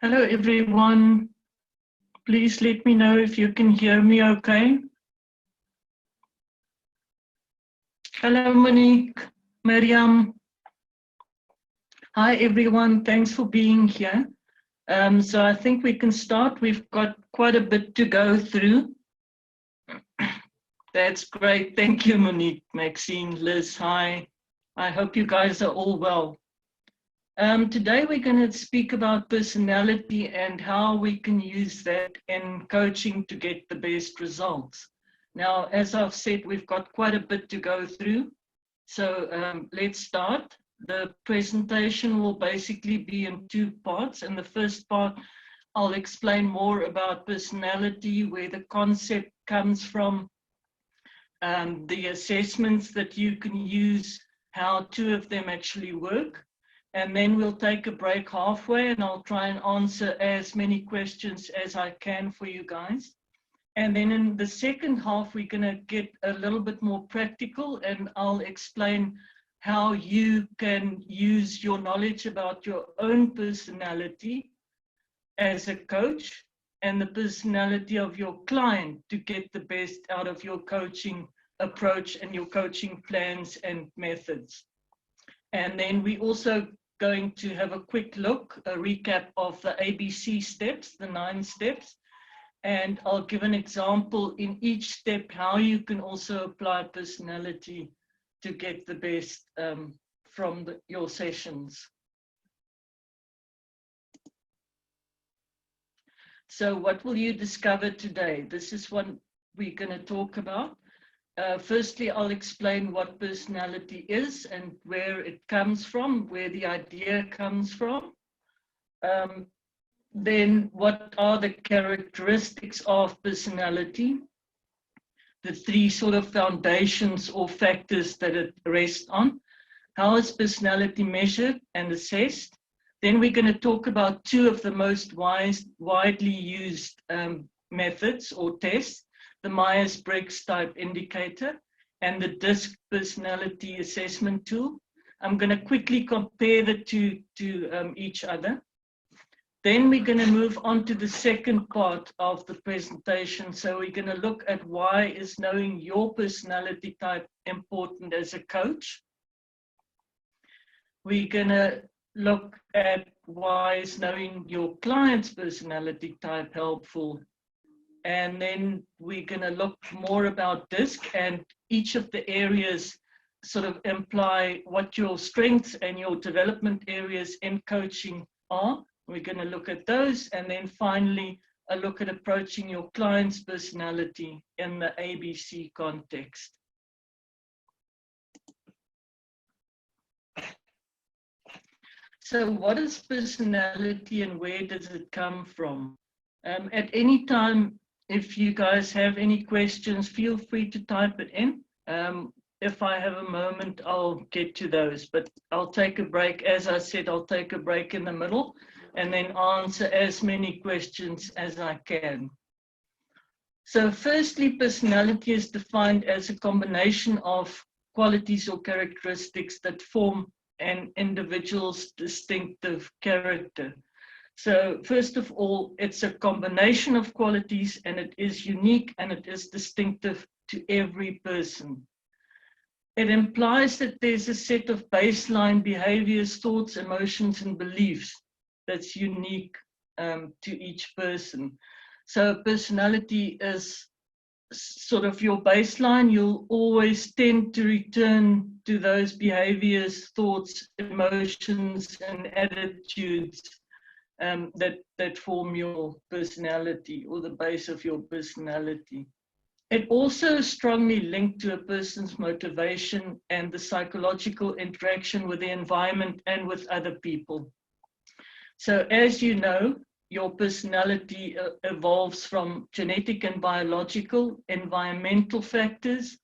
Hello, everyone. Please let me know if you can hear me okay. Hello, Monique, Miriam. Hi, everyone. Thanks for being here. So I think we can start. We've got quite a bit to go through. That's great. Thank you, Monique, Maxine, Liz. Hi. I hope you guys are all well. Today we're going to speak about personality and how we can use that in coaching to get the best results. Now, as I've said, we've got quite a bit to go through. So let's start. The presentation will basically be in two parts. In the first part, I'll explain more about personality, where the concept comes from, the assessments that you can use, how two of them actually work. And then we'll take a break halfway and I'll try and answer as many questions as I can for you guys. And then in the second half, we're going to get a little bit more practical and I'll explain how you can use your knowledge about your own personality as a coach and the personality of your client to get the best out of your coaching approach and your coaching plans and methods. And then we also going to have a quick look, a recap of the ABC steps, the 9 steps, and I'll give an example in each step how you can also apply personality to get the best from your sessions. So what will you discover today? This is what we're going to talk about. Firstly, I'll explain what personality is and where it comes from, where the idea comes from. Then what are the characteristics of personality? The 3 sort of foundations or factors that it rests on. How is personality measured and assessed? Then we're going to talk about 2 of the most widely used methods or tests. The Myers-Briggs type indicator and the DISC personality assessment tool. I'm going to quickly compare the two to each other. Then we're going to move on to the second part of the presentation. So we're going to look at why is knowing your personality type important as a coach. We're going to look at why is knowing your client's personality type helpful. And then we're going to look more about DISC and each of the areas sort of imply what your strengths and your development areas in coaching are. We're going to look at those and then finally a look at approaching your client's personality in the ABC context. So what is personality and where does it come from? At any time, if you guys have any questions, feel free to type it in. If I have a moment, I'll get to those, but I'll take a break. As I said, I'll take a break in the middle and then answer as many questions as I can. So firstly, personality is defined as a combination of qualities or characteristics that form an individual's distinctive character. So first of all, it's a combination of qualities and it is unique and it is distinctive to every person. It implies that there's a set of baseline behaviors, thoughts, emotions, and beliefs that's unique to each person. So personality is sort of your baseline. You'll always tend to return to those behaviors, thoughts, emotions, and attitudes that form your personality or the base of your personality. It also is strongly linked to a person's motivation and the psychological interaction with the environment and with other people. So as you know, your personality evolves from genetic and biological, environmental factors,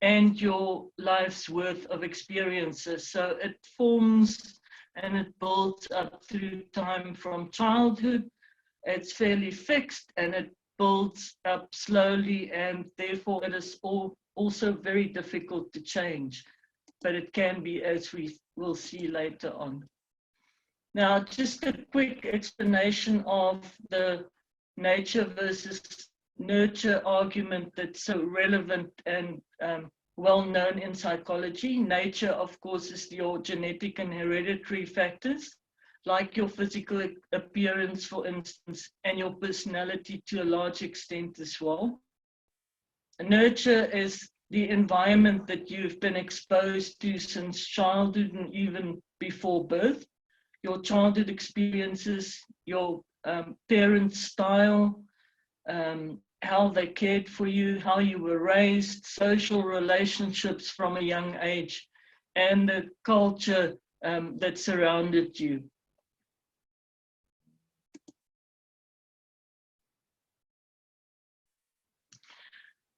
and your life's worth of experiences. So it forms and it builds up through time from childhood. It's fairly fixed and it builds up slowly, and therefore it is also very difficult to change, but it can be, as we will see later on. Now, just a quick explanation of the nature versus nurture argument that's so relevant and well known in psychology. Nature, of course, is your genetic and hereditary factors, like your physical appearance, for instance, and your personality to a large extent as well. Nurture is the environment that you've been exposed to since childhood and even before birth, your childhood experiences, your parents' style, how they cared for you, how you were raised, social relationships from a young age, and the culture that surrounded you.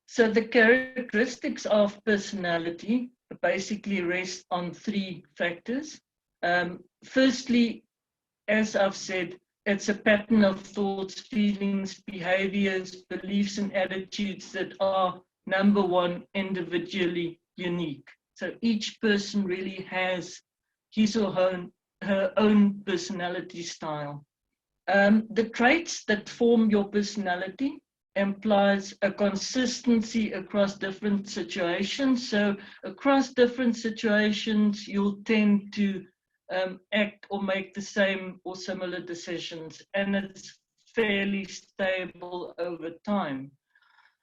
So the characteristics of personality basically rest on three factors. Firstly, as I've said, it's a pattern of thoughts, feelings, behaviors, beliefs, and attitudes that are, number one, individually unique. So each person really has his or her own personality style. The traits that form your personality implies a consistency across different situations. So across different situations, you'll tend to act or make the same or similar decisions, and it's fairly stable over time.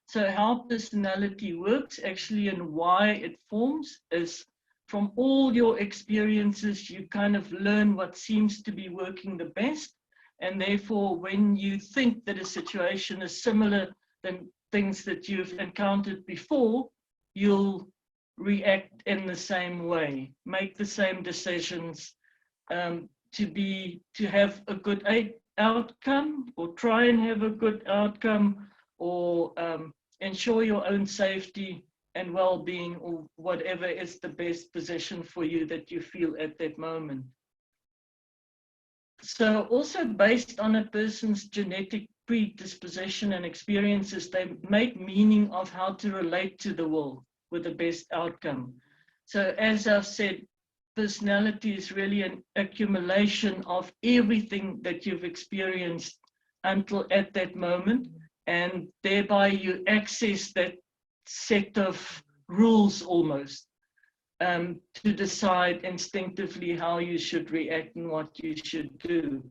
So how personality works actually and why it forms is from all your experiences, you kind of learn what seems to be working the best. And therefore, when you think that a situation is similar than things that you've encountered before, you'll react in the same way, make the same decisions to have a good outcome, or try and have a good outcome, or ensure your own safety and well-being, or whatever is the best position for you that you feel at that moment. So also based on a person's genetic predisposition and experiences, they make meaning of how to relate to the world with the best outcome. So as I've said, personality is really an accumulation of everything that you've experienced until at that moment, and thereby you access that set of rules almost to decide instinctively how you should react and what you should do.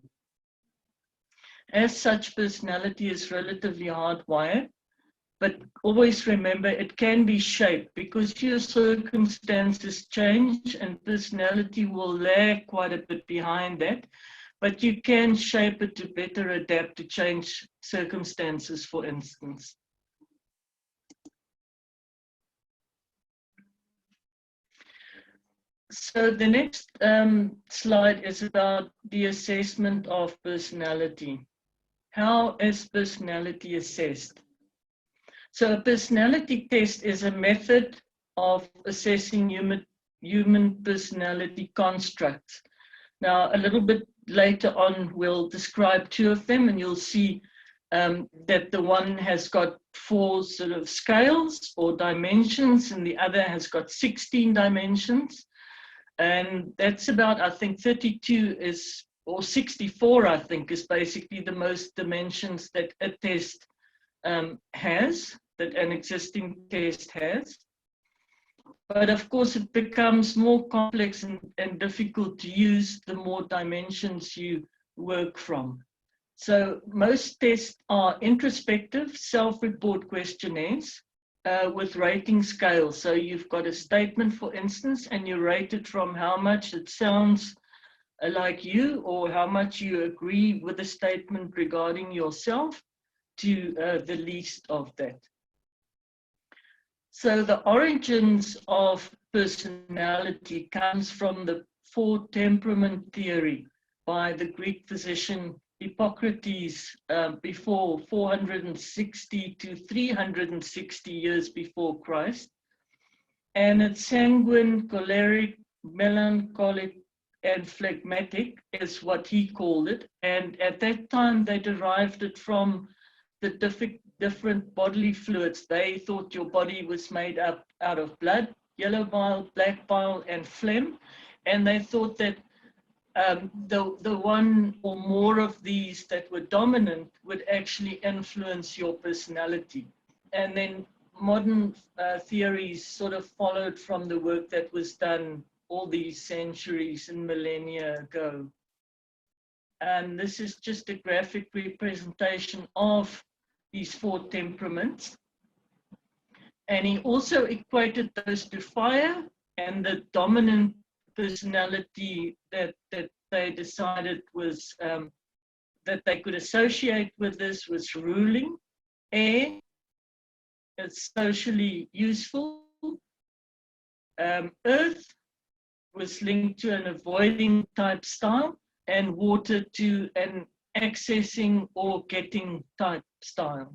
As such, personality is relatively hardwired, but always remember it can be shaped because your circumstances change and personality will lag quite a bit behind that, but you can shape it to better adapt to change circumstances, for instance. So the next slide is about the assessment of personality. How is personality assessed? So a personality test is a method of assessing human personality constructs. Now, a little bit later on, we'll describe two of them, and you'll see that the one has got 4 sort of scales or dimensions, and the other has got 16 dimensions. And that's about, I think, 32 is, or 64, I think, is basically the most dimensions that a test has, that an existing test has. But of course, it becomes more complex and difficult to use the more dimensions you work from. So most tests are introspective, self-report questionnaires with rating scales. So you've got a statement, for instance, and you rate it from how much it sounds like you, or how much you agree with the statement regarding yourself, to the least of that. So the origins of personality comes from the 4 temperament theory by the Greek physician Hippocrates before 460 to 360 years before Christ. And it's sanguine, choleric, melancholic, and phlegmatic is what he called it. And at that time, they derived it from the different bodily fluids. They thought your body was made up out of blood, yellow bile, black bile, and phlegm. And they thought that the one or more of these that were dominant would actually influence your personality. And then modern theories sort of followed from the work that was done all these centuries and millennia ago. And this is just a graphic representation of these 4 temperaments. And he also equated those to fire, and the dominant personality that they decided was that they could associate with this was ruling. Air, it's socially useful. Earth was linked to an avoiding type style, and water to an accessing or getting type style.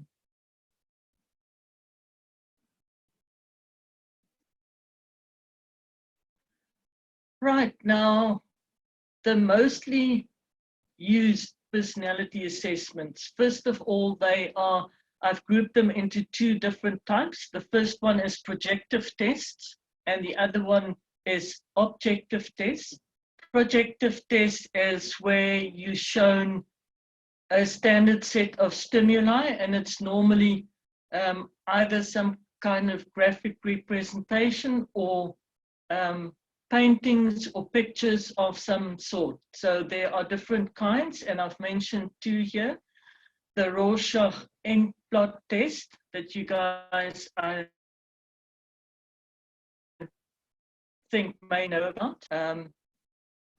Right, now, the mostly used personality assessments, first of all, I've grouped them into 2 different types. The first one is projective tests, and the other one is objective tests. Projective test is where you're shown a standard set of stimuli, and it's normally either some kind of graphic representation or paintings or pictures of some sort. So there are different kinds, and I've mentioned 2 here. The Rorschach ink blot test that you guys, I think, may know about.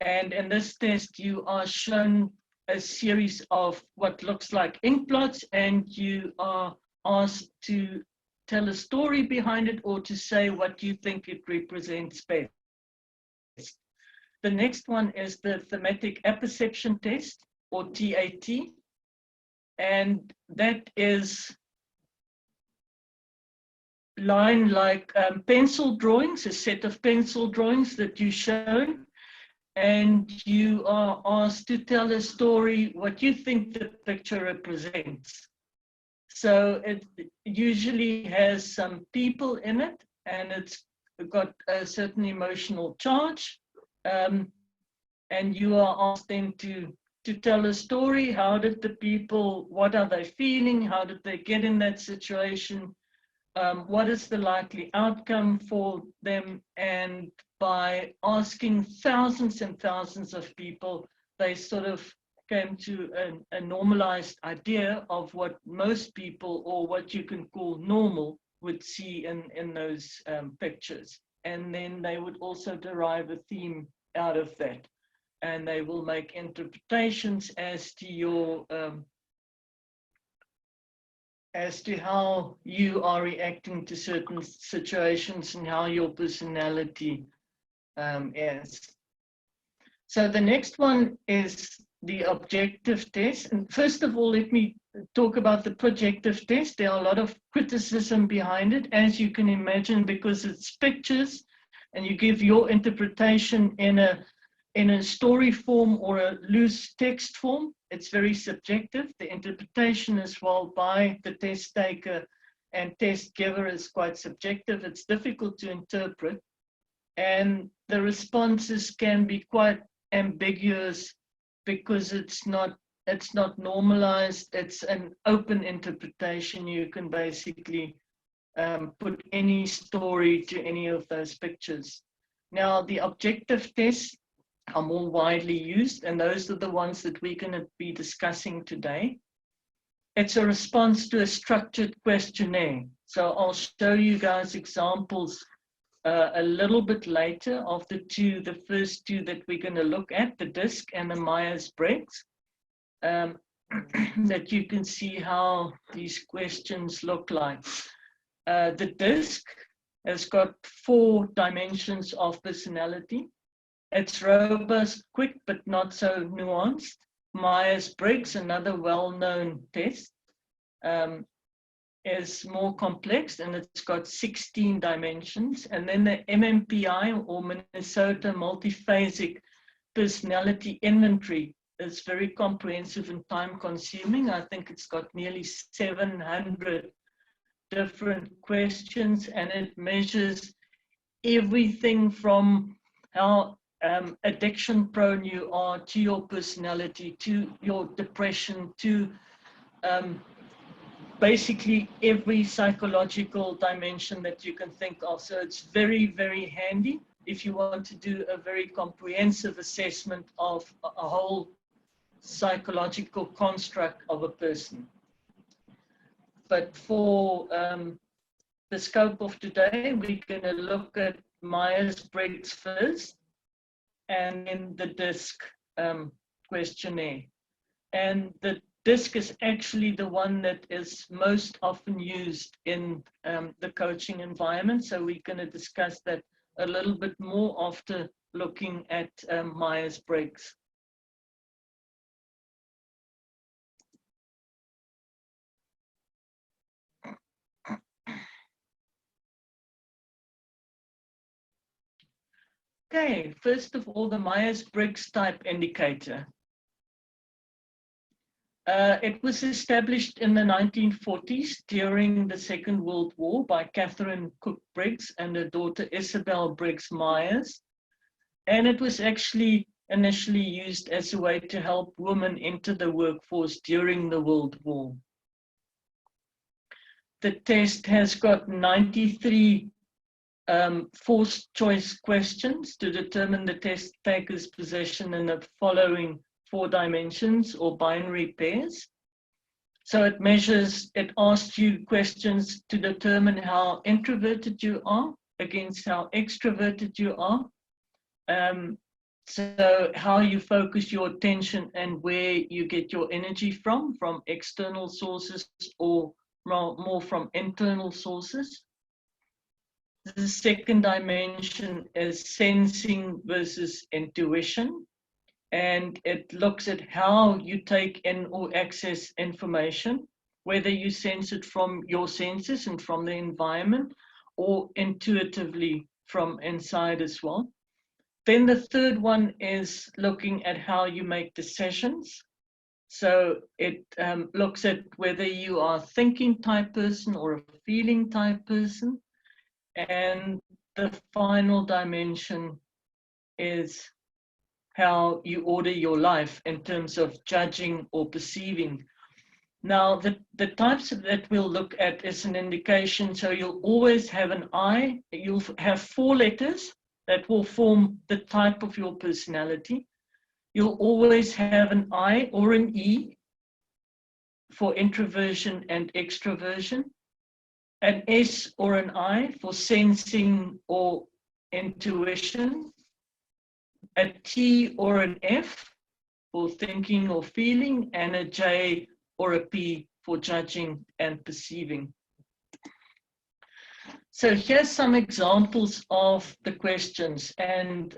And in this test, you are shown a series of what looks like ink blots, and you are asked to tell a story behind it or to say what you think it represents best. The next one is the thematic apperception test, or TAT, and that is line-like pencil drawings, a set of pencil drawings that you show, and you are asked to tell a story, what you think the picture represents. So it usually has some people in it, and it's got a certain emotional charge, and you are asked then to tell a story. How did the people, what are they feeling? How did they get in that situation? What is the likely outcome for them? And by asking thousands and thousands of people, they sort of came to a normalized idea of what most people, or what you can call normal, would see in those pictures. And then they would also derive a theme out of that. And they will make interpretations as to your as to how you are reacting to certain situations and how your personality is. So the next one is the objective test. And first of all, let me talk about the projective test. There are a lot of criticism behind it, as you can imagine, because it's pictures and you give your interpretation in a story form or a loose text form. It's very subjective. The interpretation as well by the test taker and test giver is quite subjective. It's difficult to interpret, and the responses can be quite ambiguous because it's not normalized. It's an open interpretation. You can basically put any story to any of those pictures. Now, the objective tests are more widely used, and those are the ones that we're going to be discussing today. It's a response to a structured questionnaire. So I'll show you guys examples a little bit later of the first two that we're going to look at, the DISC and the Myers-Briggs, that you can see how these questions look like. The DISC has got 4 dimensions of personality. It's robust, quick, but not so nuanced. Myers-Briggs, another well-known test, is more complex, and it's got 16 dimensions. And then the MMPI, or Minnesota Multiphasic Personality Inventory, is very comprehensive and time-consuming. I think it's got nearly 700 different questions, and it measures everything from how addiction prone you are, to your personality, to your depression, to basically every psychological dimension that you can think of. So it's very, very handy if you want to do a very comprehensive assessment of a whole psychological construct of a person. But for the scope of today, we're going to look at Myers-Briggs first, and then the DISC questionnaire. And the DISC is actually the one that is most often used in the coaching environment. So we're going to discuss that a little bit more after looking at Myers-Briggs. Okay, first of all, the Myers-Briggs type indicator. It was established in the 1940s during the Second World War by Catherine Cook Briggs and her daughter Isabel Briggs Myers. And it was actually initially used as a way to help women enter the workforce during the World War. The test has got 93 forced choice questions to determine the test taker's position in the following 4 dimensions or binary pairs. So it asks you questions to determine how introverted you are against how extroverted you are. So how you focus your attention and where you get your energy from external sources or more from internal sources. The second dimension is sensing versus intuition. And it looks at how you take in or access information, whether you sense it from your senses and from the environment or intuitively from inside as well. Then the third one is looking at how you make decisions. So it looks at whether you are a thinking type person or a feeling type person. And the final dimension is how you order your life in terms of judging or perceiving. Now, the types that we'll look at is an indication. So you'll always have an I. You'll have 4 letters that will form the type of your personality. You'll always have an I or an E for introversion and extroversion, an S or an I for sensing or intuition, a T or an F for thinking or feeling, and a J or a P for judging and perceiving. So here's some examples of the questions. And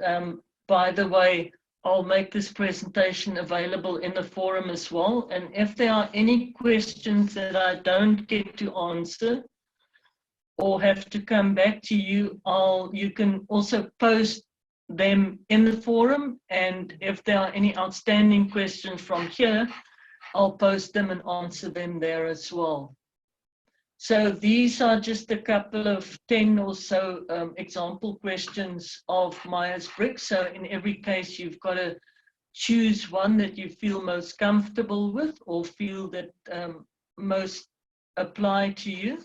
by the way, I'll make this presentation available in the forum as well. And if there are any questions that I don't get to answer or have to come back to you, you can also post them in the forum, and if there are any outstanding questions from here, I'll post them and answer them there as well. So these are just a couple of 10 or so example questions of Myers-Briggs. So in every case, you've got to choose one that you feel most comfortable with or feel that most apply to you.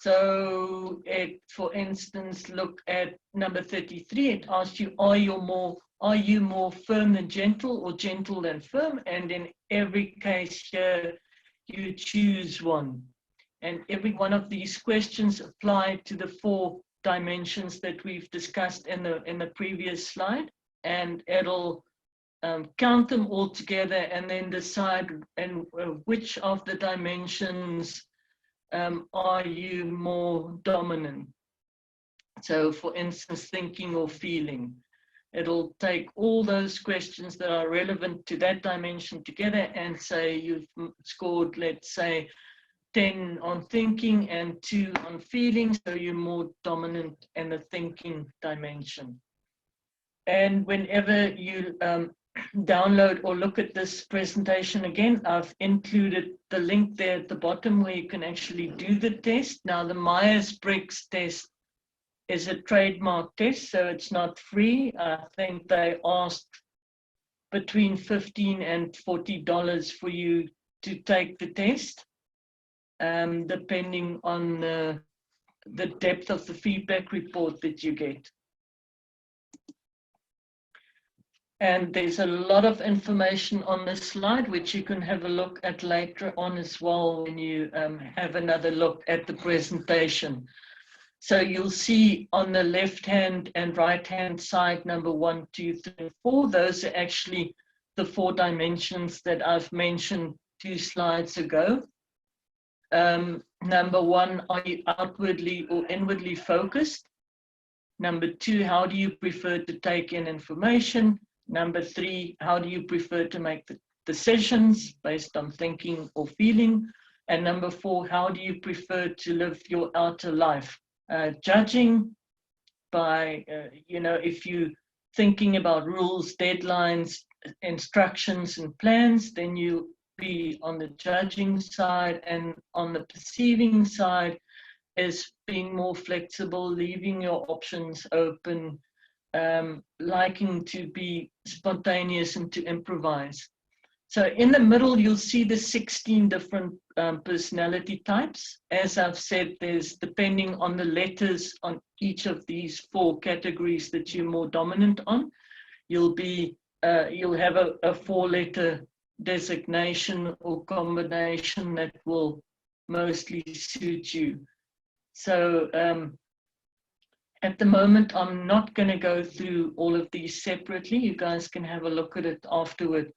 So for instance, look at number 33. It asks you, are you more firm than gentle or gentle than firm? And in every case here, you choose one. And every one of these questions apply to the 4 dimensions that we've discussed in the previous slide. And it'll count them all together and then decide which of the dimensions are you more dominant? So for instance, thinking or feeling. It'll take all those questions that are relevant to that dimension together and say you've scored, let's say, 10 on thinking and 2 on feeling, so you're more dominant in the thinking dimension. And whenever you download or look at this presentation again, I've included the link there at the bottom where you can actually do the test. Now, the Myers-Briggs test is a trademark test, so it's not free. I think they asked between $15 and $40 for you to take the test, depending on the depth of the feedback report that you get. And there's a lot of information on this slide, which you can have a look at later on as well when you have another look at the presentation. So you'll see on the left-hand and right-hand side, number 1, 2, 3, 4, those are actually the 4 dimensions that I've mentioned 2 slides ago. Number 1, are you outwardly or inwardly focused? Number 2, how do you prefer to take in information? Number 3, how do you prefer to make the decisions based on thinking or feeling? And number 4, how do you prefer to live your outer life? Judging by, if you're thinking about rules, deadlines, instructions, and plans, then you'll be on the judging side, and on the perceiving side is being more flexible, leaving your options open, liking to be spontaneous and to improvise. So in the middle, you'll see the 16 different personality types. As I've said, there's, depending on the letters on each of these 4 categories that you're more dominant on, you'll have a 4-letter designation or combination that will mostly suit you. So at the moment, I'm not going to go through all of these separately. You guys can have a look at it afterward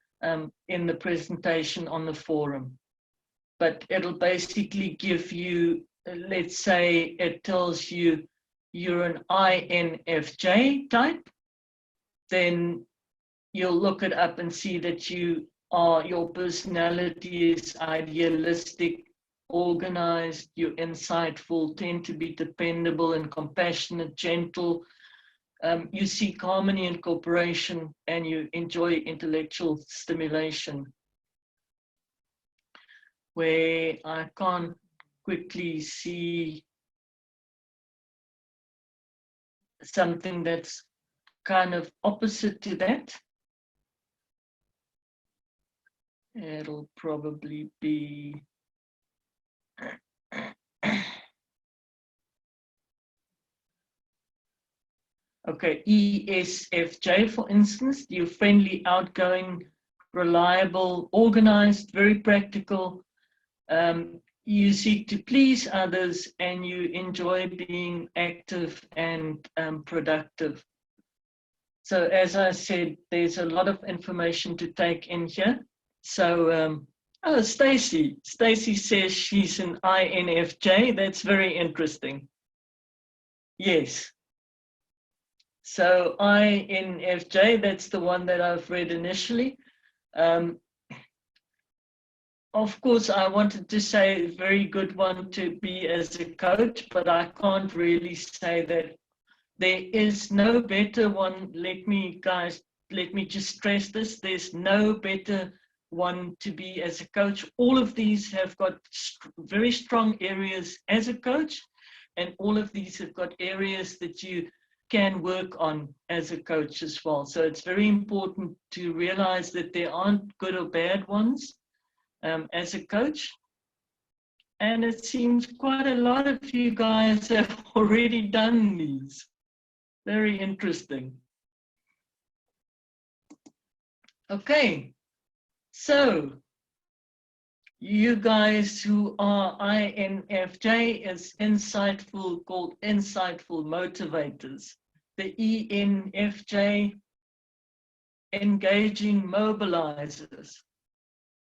in the presentation on the forum. But it'll basically give you, let's say it tells you you're an INFJ type, then you'll look it up and see that your personality is idealistic, organized, you're insightful, tend to be dependable and compassionate, gentle. You seek harmony and cooperation, and you enjoy intellectual stimulation. Where I can't quickly see something that's kind of opposite to that, it'll probably be okay, ESFJ, for instance. You're friendly, outgoing, reliable, organized, very practical. You seek to please others, and you enjoy being active and productive. So as I said, there's a lot of information to take in here. So, oh, Stacy says she's an INFJ. That's very interesting. Yes. So INFJ, that's the one that I've read initially. Of course, I wanted to say a very good one to be as a coach, but I can't really say that. There is no better one. Let me just stress this. There's no better one to be as a coach. All of these have got very strong areas as a coach, and all of these have got areas that you can work on as a coach as well. So it's very important to realize that there aren't good or bad ones as a coach. And it seems quite a lot of you guys have already done these. Very interesting. Okay, so you guys who are INFJ is insightful, called insightful motivators. The ENFJ, engaging mobilizers.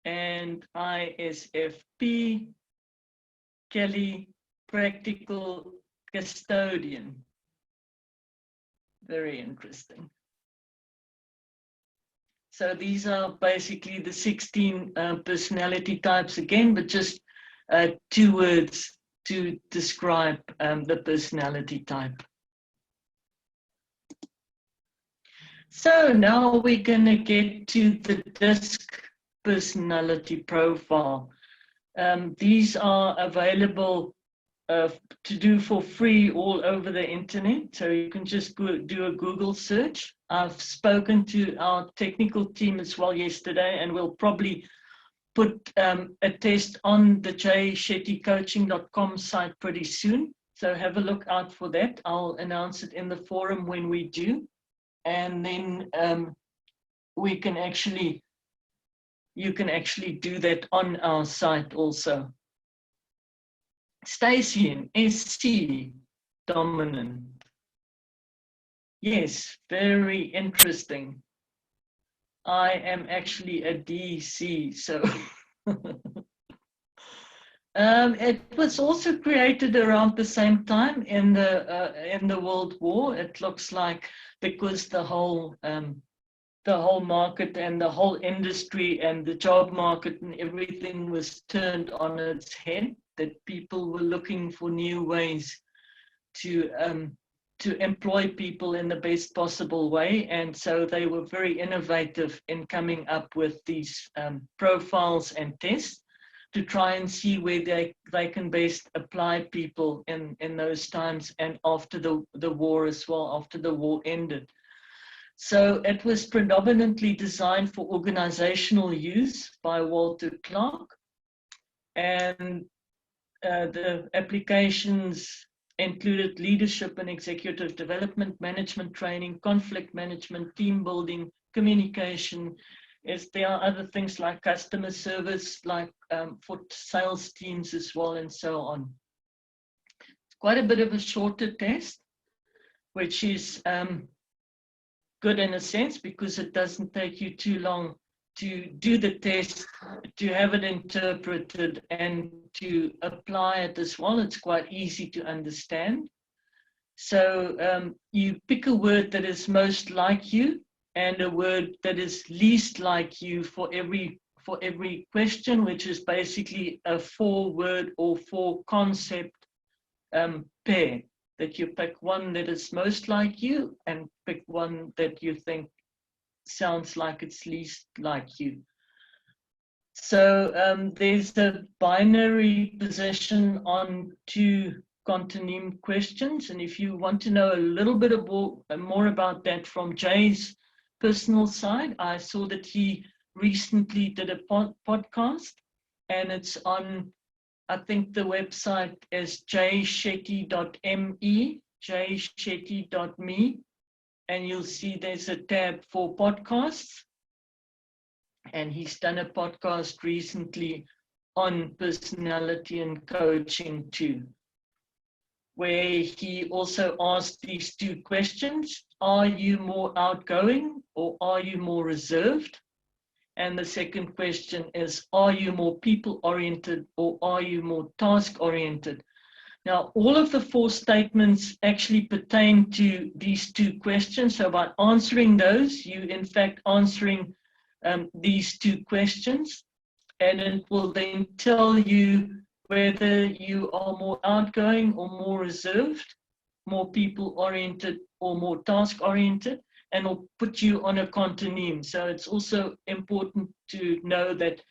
And ISFP, Kelly, practical custodian. Very interesting. So these are basically the 16 personality types again, but just 2 words to describe the personality type. So now we're going to get to the DISC personality profile. These are available to do for free all over the internet. So you can just do a Google search. I've spoken to our technical team as well yesterday, and we'll probably put a test on the jayshettycoaching.com site pretty soon. So have a look out for that. I'll announce it in the forum when we do. And then you can actually do that on our site also. Stacey, SC dominant. Yes, very interesting. I am actually a DC, so it was also created around the same time in the World War. It looks like because the whole market and the whole industry and the job market and everything was turned on its head, that people were looking for new ways to employ people in the best possible way. And so they were very innovative in coming up with these profiles and tests to try and see where they can best apply people in those times and after the war as well, after the war ended. So it was predominantly designed for organizational use by Walter Clark, and the applications included leadership and executive development, management training, conflict management, team building, communication. There are other things like customer service, like for sales teams as well, and so on. It's quite a bit of a shorter test, which is good in a sense because it doesn't take you too long to do the test, to have it interpreted, and to apply it as well. It's quite easy to understand. So you pick a word that is most like you and a word that is least like you for every question, which is basically a 4-word or 4-concept pair. That you pick one that is most like you and pick one that you think sounds like it's least like you. So there's a binary position on 2 contonym questions. And if you want to know a little bit more about that from Jay's personal side, I saw that he recently did a podcast, and it's on, I think the website is jayshetty.me, jayshetty.me, and you'll see there's a tab for podcasts. And he's done a podcast recently on personality and coaching too, where he also asked these 2 questions. Are you more outgoing or are you more reserved? And the second question is, are you more people-oriented or are you more task-oriented? Now, all of the 4 statements actually pertain to these 2 questions. So by answering those, you in fact answering these 2 questions, and it will then tell you whether you are more outgoing or more reserved, more people-oriented or more task-oriented, and will put you on a contonym. So it's also important to know that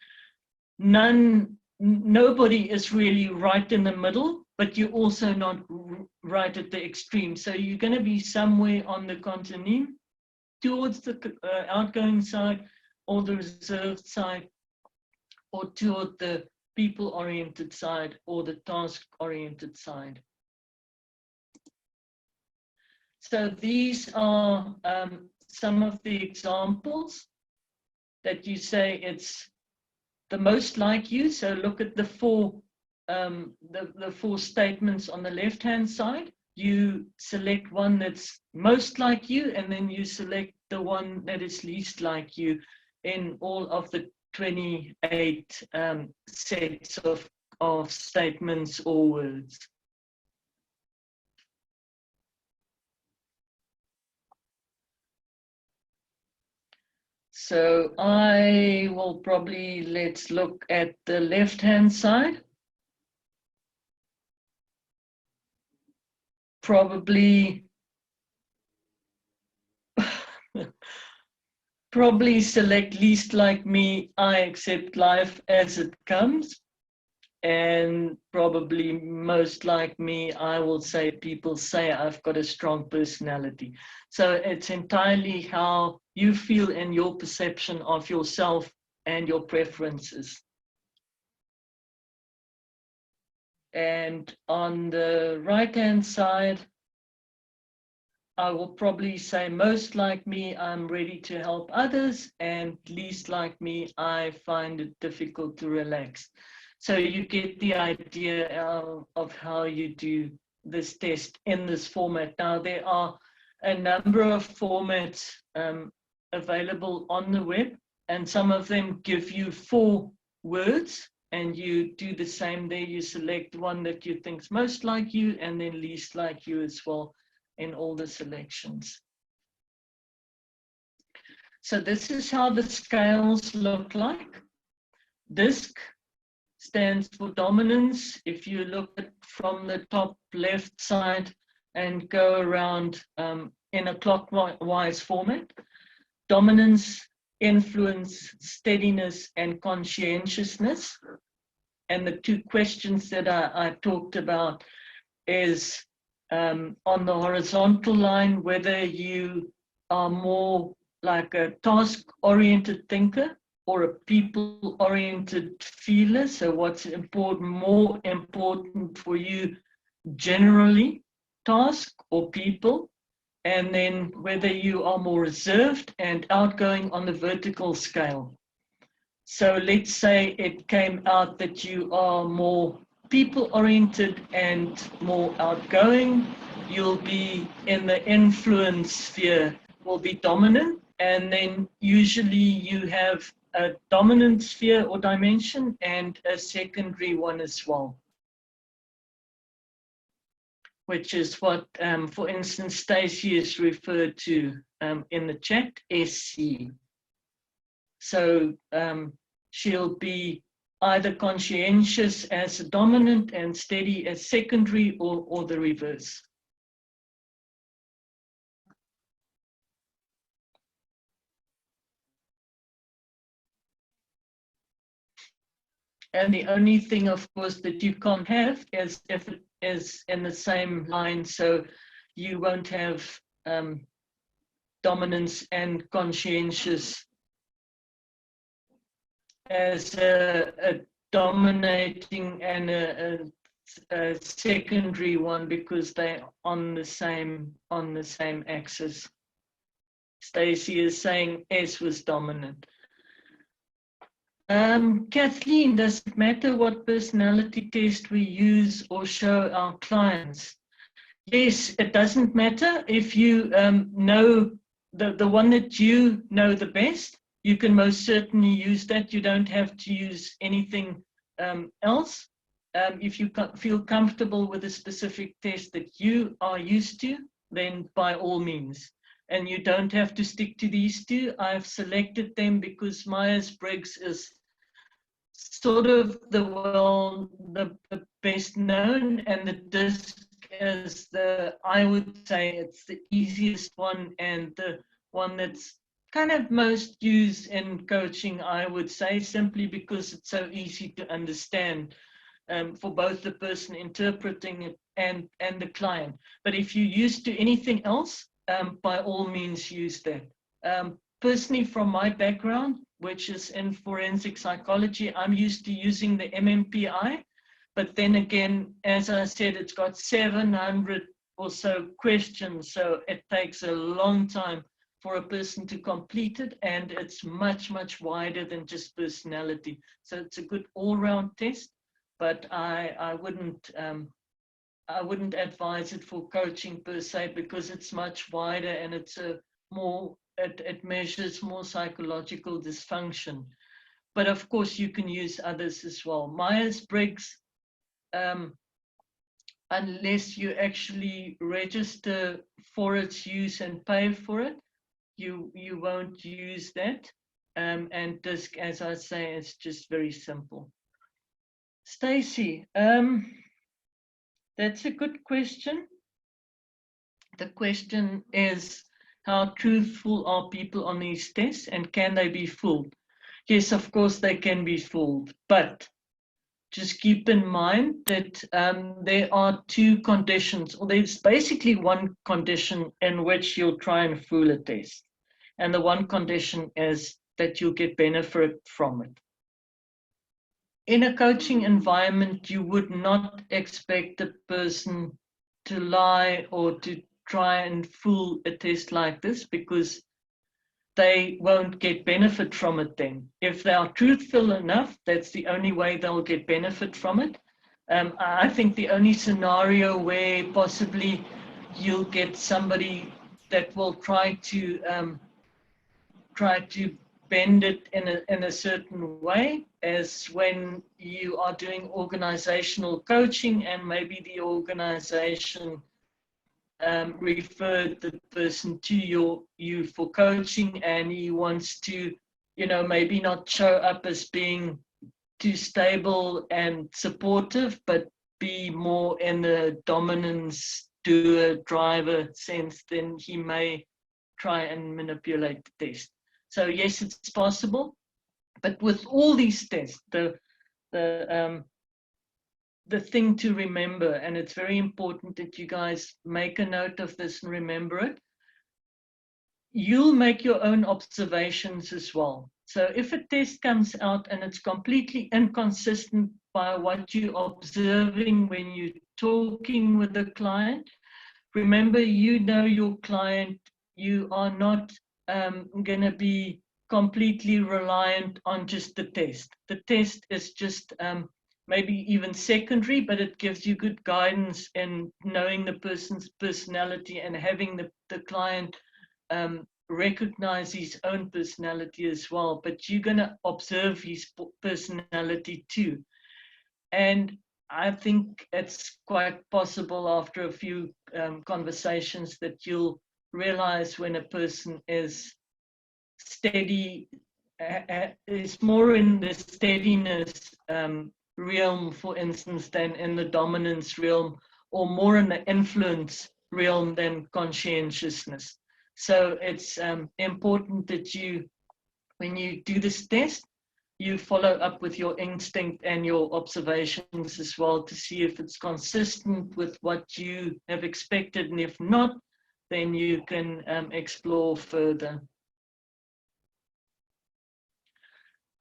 nobody is really right in the middle, but you're also not right at the extreme. So you're going to be somewhere on the contonym towards the outgoing side or the reserved side, or toward the people-oriented side or the task-oriented side. So these are some of the examples that you say it's the most like you. So look at the 4 statements on the left-hand side. You select one that's most like you, and then you select the one that is least like you in all of the 28 sets of statements or words. So I will probably, let's look at the left-hand side. Probably select least like me, I accept life as it comes. And probably most like me, I will say people say I've got a strong personality. So it's entirely how you feel and your perception of yourself and your preferences. And on the right-hand side, I will probably say most like me, I'm ready to help others, and least like me, I find it difficult to relax. So you get the idea of how you do this test in this format. Now, there are a number of formats available on the web, and some of them give you 4 words, and you do the same there. You select one that you think's most like you, and then least like you as well in all the selections. So this is how the scales look like. DISC stands for dominance. If you look at from the top left side and go around in a clockwise format, dominance, influence, steadiness, and conscientiousness. And the 2 questions that I talked about is on the horizontal line, whether you are more like a task-oriented thinker or a people-oriented feeler. So what's important, more important for you generally, task or people, and then whether you are more reserved and outgoing on the vertical scale. So let's say it came out that you are more people-oriented and more outgoing. You'll be in the influence sphere, will be dominant, and then usually you have a dominant sphere or dimension and a secondary one as well, which is what, for instance, Stacey is referred to in the chat, SC. So she'll be either conscientious as a dominant and steady as secondary, or the reverse. And the only thing, of course, that you can't have is if it is in the same line, so you won't have dominance and conscientious as a dominating and a secondary one, because they're on the same axis. Stacey is saying S was dominant. Kathleen, does it matter what personality test we use or show our clients? Yes, it doesn't matter. If you know the one that you know the best, you can most certainly use that. You don't have to use anything else. If you feel comfortable with a specific test that you are used to, then by all means. And you don't have to stick to these 2. I've selected them because Myers-Briggs is sort of the best known, and the DISC is I would say it's the easiest one and the one that's kind of most used in coaching, I would say, simply because it's so easy to understand for both the person interpreting it and the client. But if you're used to anything else, by all means use that. Personally, from my background, which is in forensic psychology, I'm used to using the MMPI. But then again, as I said, it's got 700 or so questions, so it takes a long time for a person to complete it, and it's much, much wider than just personality. So it's a good all-round test, but I wouldn't advise it for coaching per se, because it's much wider and it's a more, it measures more psychological dysfunction. But of course, you can use others as well. Myers-Briggs, unless you actually register for its use and pay for it, you won't use that. And DISC, as I say, is just very simple. Stacey, that's a good question. The question is, how truthful are people on these tests, and can they be fooled? Yes, of course they can be fooled, but just keep in mind that there are two conditions, or there's basically one condition in which you'll try and fool a test. And the one condition is that you'll get benefit from it. In a coaching environment, you would not expect the person to lie or to try and fool a test like this, because they won't get benefit from it then. If they are truthful enough, that's the only way they'll get benefit from it. I think the only scenario where possibly you'll get somebody that will try to bend it in a certain way is when you are doing organizational coaching and maybe the organization referred the person to you for coaching, and he wants to, maybe not show up as being too stable and supportive, but be more in the dominance doer driver sense, then he may try and manipulate the test. So yes, it's possible, but with all these tests, the thing to remember, and it's very important that you guys make a note of this and remember it, you'll make your own observations as well. So if a test comes out and it's completely inconsistent by what you're observing when you're talking with the client, remember, you know your client. You are not going to be completely reliant on just the test. The test is just maybe even secondary, but it gives you good guidance in knowing the person's personality and having the client recognize his own personality as well. But you're going to observe his personality too. And I think it's quite possible after a few conversations that you'll realize when a person is steady, is more in the steadiness realm, for instance, than in the dominance realm, or more in the influence realm than conscientiousness. So it's important that you, when you do this test, you follow up with your instinct and your observations as well to see if it's consistent with what you have expected. And if not, then you can explore further.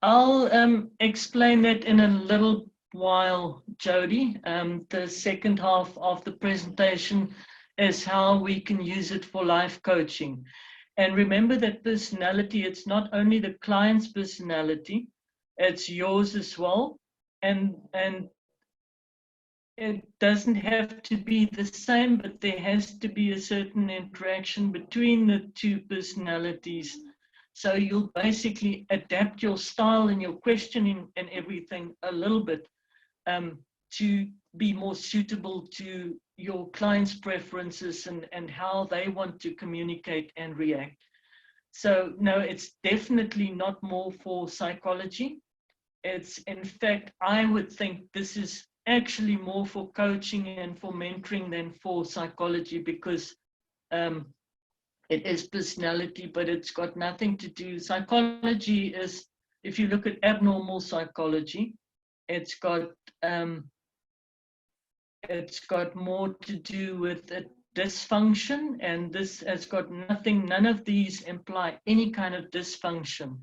I'll explain that in a little while, Jody. The second half of the presentation is how we can use it for life coaching. And remember that personality, it's not only the client's personality, it's yours as well, and it doesn't have to be the same, but there has to be a certain interaction between the two personalities. So you'll basically adapt your style and your questioning and everything a little bit to be more suitable to your client's preferences and how they want to communicate and react. So no, it's definitely not more for psychology. It's, in fact, I would think this is actually more for coaching and for mentoring than for psychology, because it is personality, but it's got nothing to do. Psychology is, if you look at abnormal psychology, it's got more to do with a dysfunction, and this has got nothing. None of these imply any kind of dysfunction.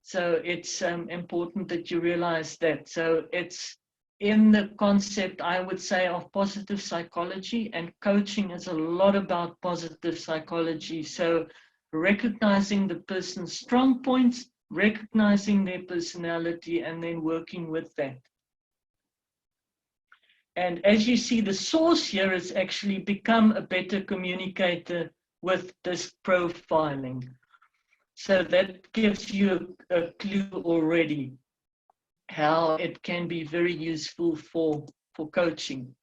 So it's important that you realize that. So it's in the concept, I would say, of positive psychology, and coaching is a lot about positive psychology. So recognizing the person's strong points, recognizing their personality, and then working with that. And as you see, the source here is actually become a better communicator with this profiling. So that gives you a clue already how it can be very useful for coaching.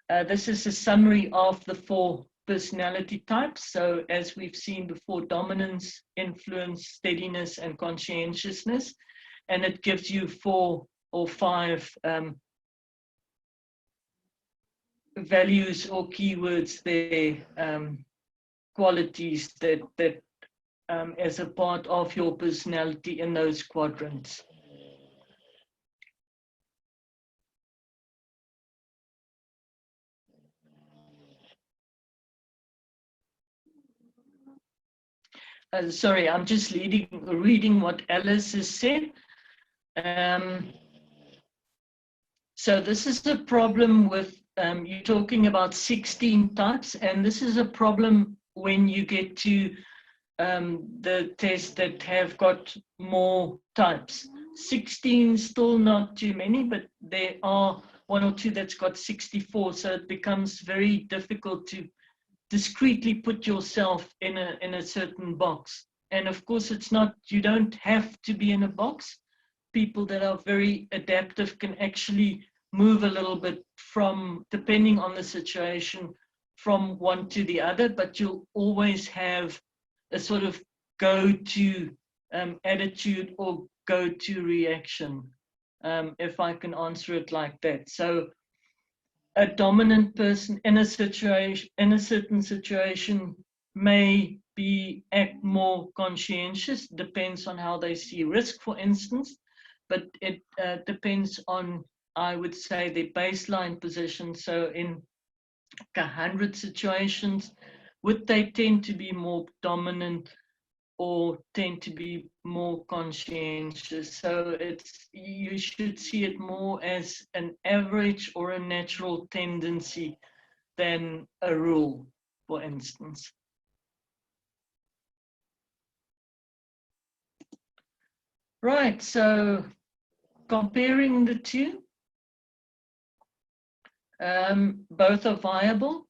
This is a summary of the 4 personality types. So as we've seen before, dominance, influence, steadiness, and conscientiousness. And it gives you 4 or 5 values or keywords there, qualities that as a part of your personality in those quadrants. sorry, I'm just reading what Alice has said. So this is a problem with, you're talking about 16 types, and this is a problem when you get to the tests that have got more types. 16 still not too many, but there are one or two that's got 64, so it becomes very difficult to discreetly put yourself in a certain box. And of course, it's not, you don't have to be in a box. People that are very adaptive can actually move a little bit from, depending on the situation, from one to the other, but you'll always have a sort of go-to attitude or go-to reaction, if I can answer it like that. So a dominant person in a certain situation may act more conscientious, depends on how they see risk, for instance, but it depends on, I would say, the baseline position. So in 100 situations, would they tend to be more dominant or tend to be more conscientious? So you should see it more as an average or a natural tendency than a rule, for instance. Right, so comparing the two, both are viable.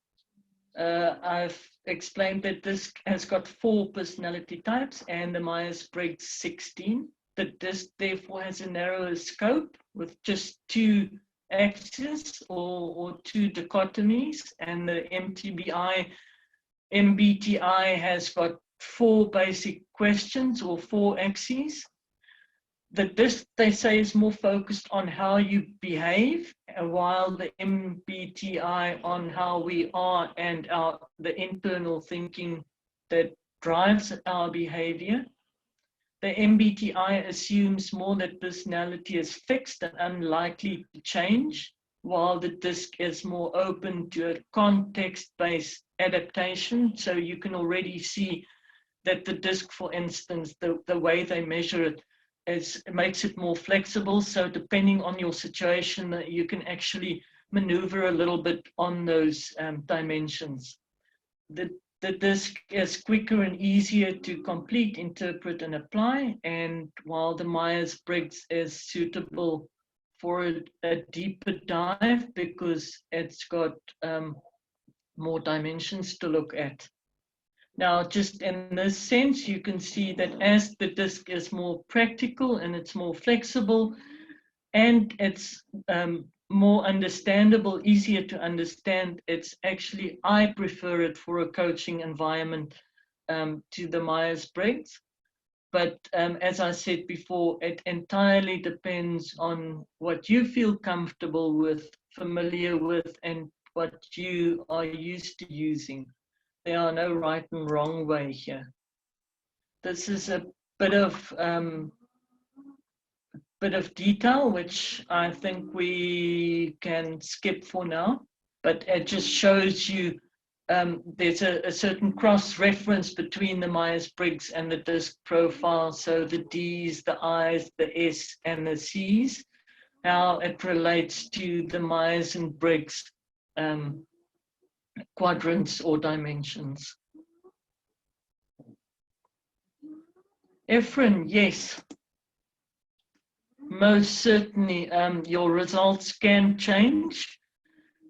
I've explained that this has got 4 personality types and the Myers-Briggs 16. The DISC therefore has a narrower scope with just 2 axes or 2 dichotomies, and the MBTI has got 4 basic questions or 4 axes. The DISC, they say, is more focused on how you behave, while the MBTI on how we are and the internal thinking that drives our behavior. The MBTI assumes more that personality is fixed and unlikely to change, while the DISC is more open to a context-based adaptation. So you can already see that the DISC, for instance, the way they measure it, it makes it more flexible. So depending on your situation, you can actually maneuver a little bit on those dimensions. The DISC is quicker and easier to complete, interpret, and apply, and while the Myers-Briggs is suitable for a deeper dive because it's got more dimensions to look at. Now, just in this sense, you can see that as the DISC is more practical and it's more flexible and it's more understandable, easier to understand, it's actually, I prefer it for a coaching environment to the Myers-Briggs. But as I said before, it entirely depends on what you feel comfortable with, familiar with, and what you are used to using. There are no right and wrong way here. This is a bit of detail, which I think we can skip for now, but it just shows you there's a certain cross-reference between the Myers-Briggs and the DISC profile. So the Ds, the Is, the S, and the Cs, how it relates to the Myers and Briggs quadrants or dimensions. Efren, yes, most certainly. Your results can change.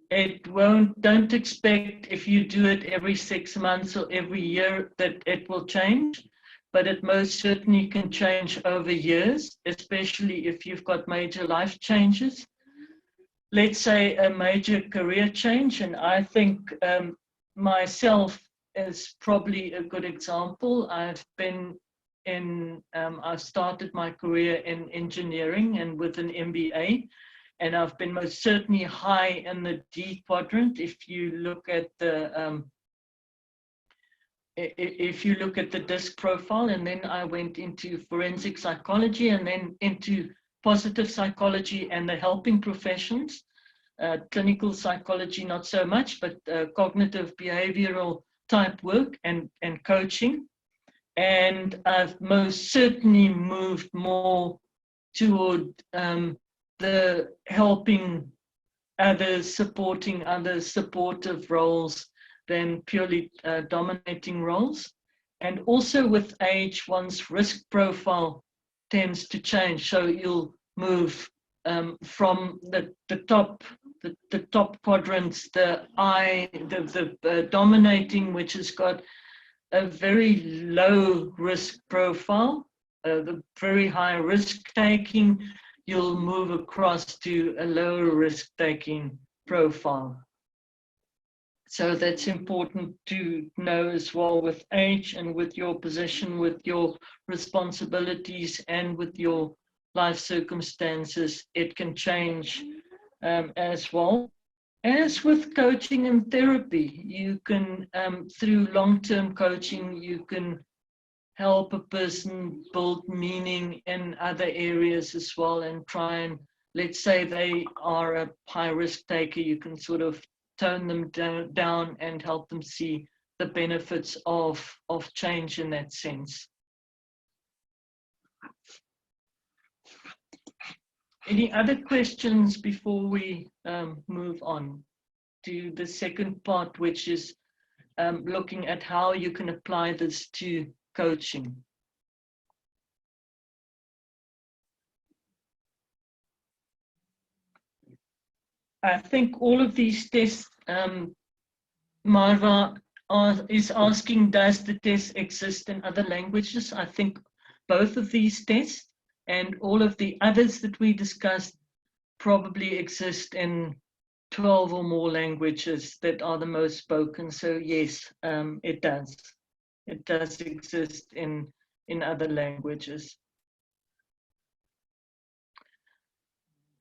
It won't, don't expect if you do it every 6 months or every year that it will change, but it most certainly can change over years, especially if you've got major life changes. Let's say a major career change, and I think myself is probably a good example. I've been in, I started my career in engineering and with an MBA, and I've been most certainly high in the D quadrant. If you look at the DISC profile, and then I went into forensic psychology and then into positive psychology and the helping professions, clinical psychology not so much, but cognitive behavioral type work and coaching. And I've most certainly moved more toward the helping others, supporting others, supportive roles than purely dominating roles. And also with age, one's risk profile tends to change. So you'll move from the top quadrants, the dominating, which has got a very low risk profile, the very high risk taking, you'll move across to a lower risk taking profile. So that's important to know as well with age and with your position, with your responsibilities and with your life circumstances. It can change as well. As with coaching and therapy, you can, through long-term coaching, you can help a person build meaning in other areas as well and try and, let's say they are a high risk taker, you can sort of tone them down and help them see the benefits of change in that sense. Any other questions before we move on to the second part, which is looking at how you can apply this to coaching? I think all of these tests, Marva is asking, does the test exist in other languages? I think both of these tests and all of the others that we discussed probably exist in 12 or more languages that are the most spoken. So yes, it does. It does exist in other languages.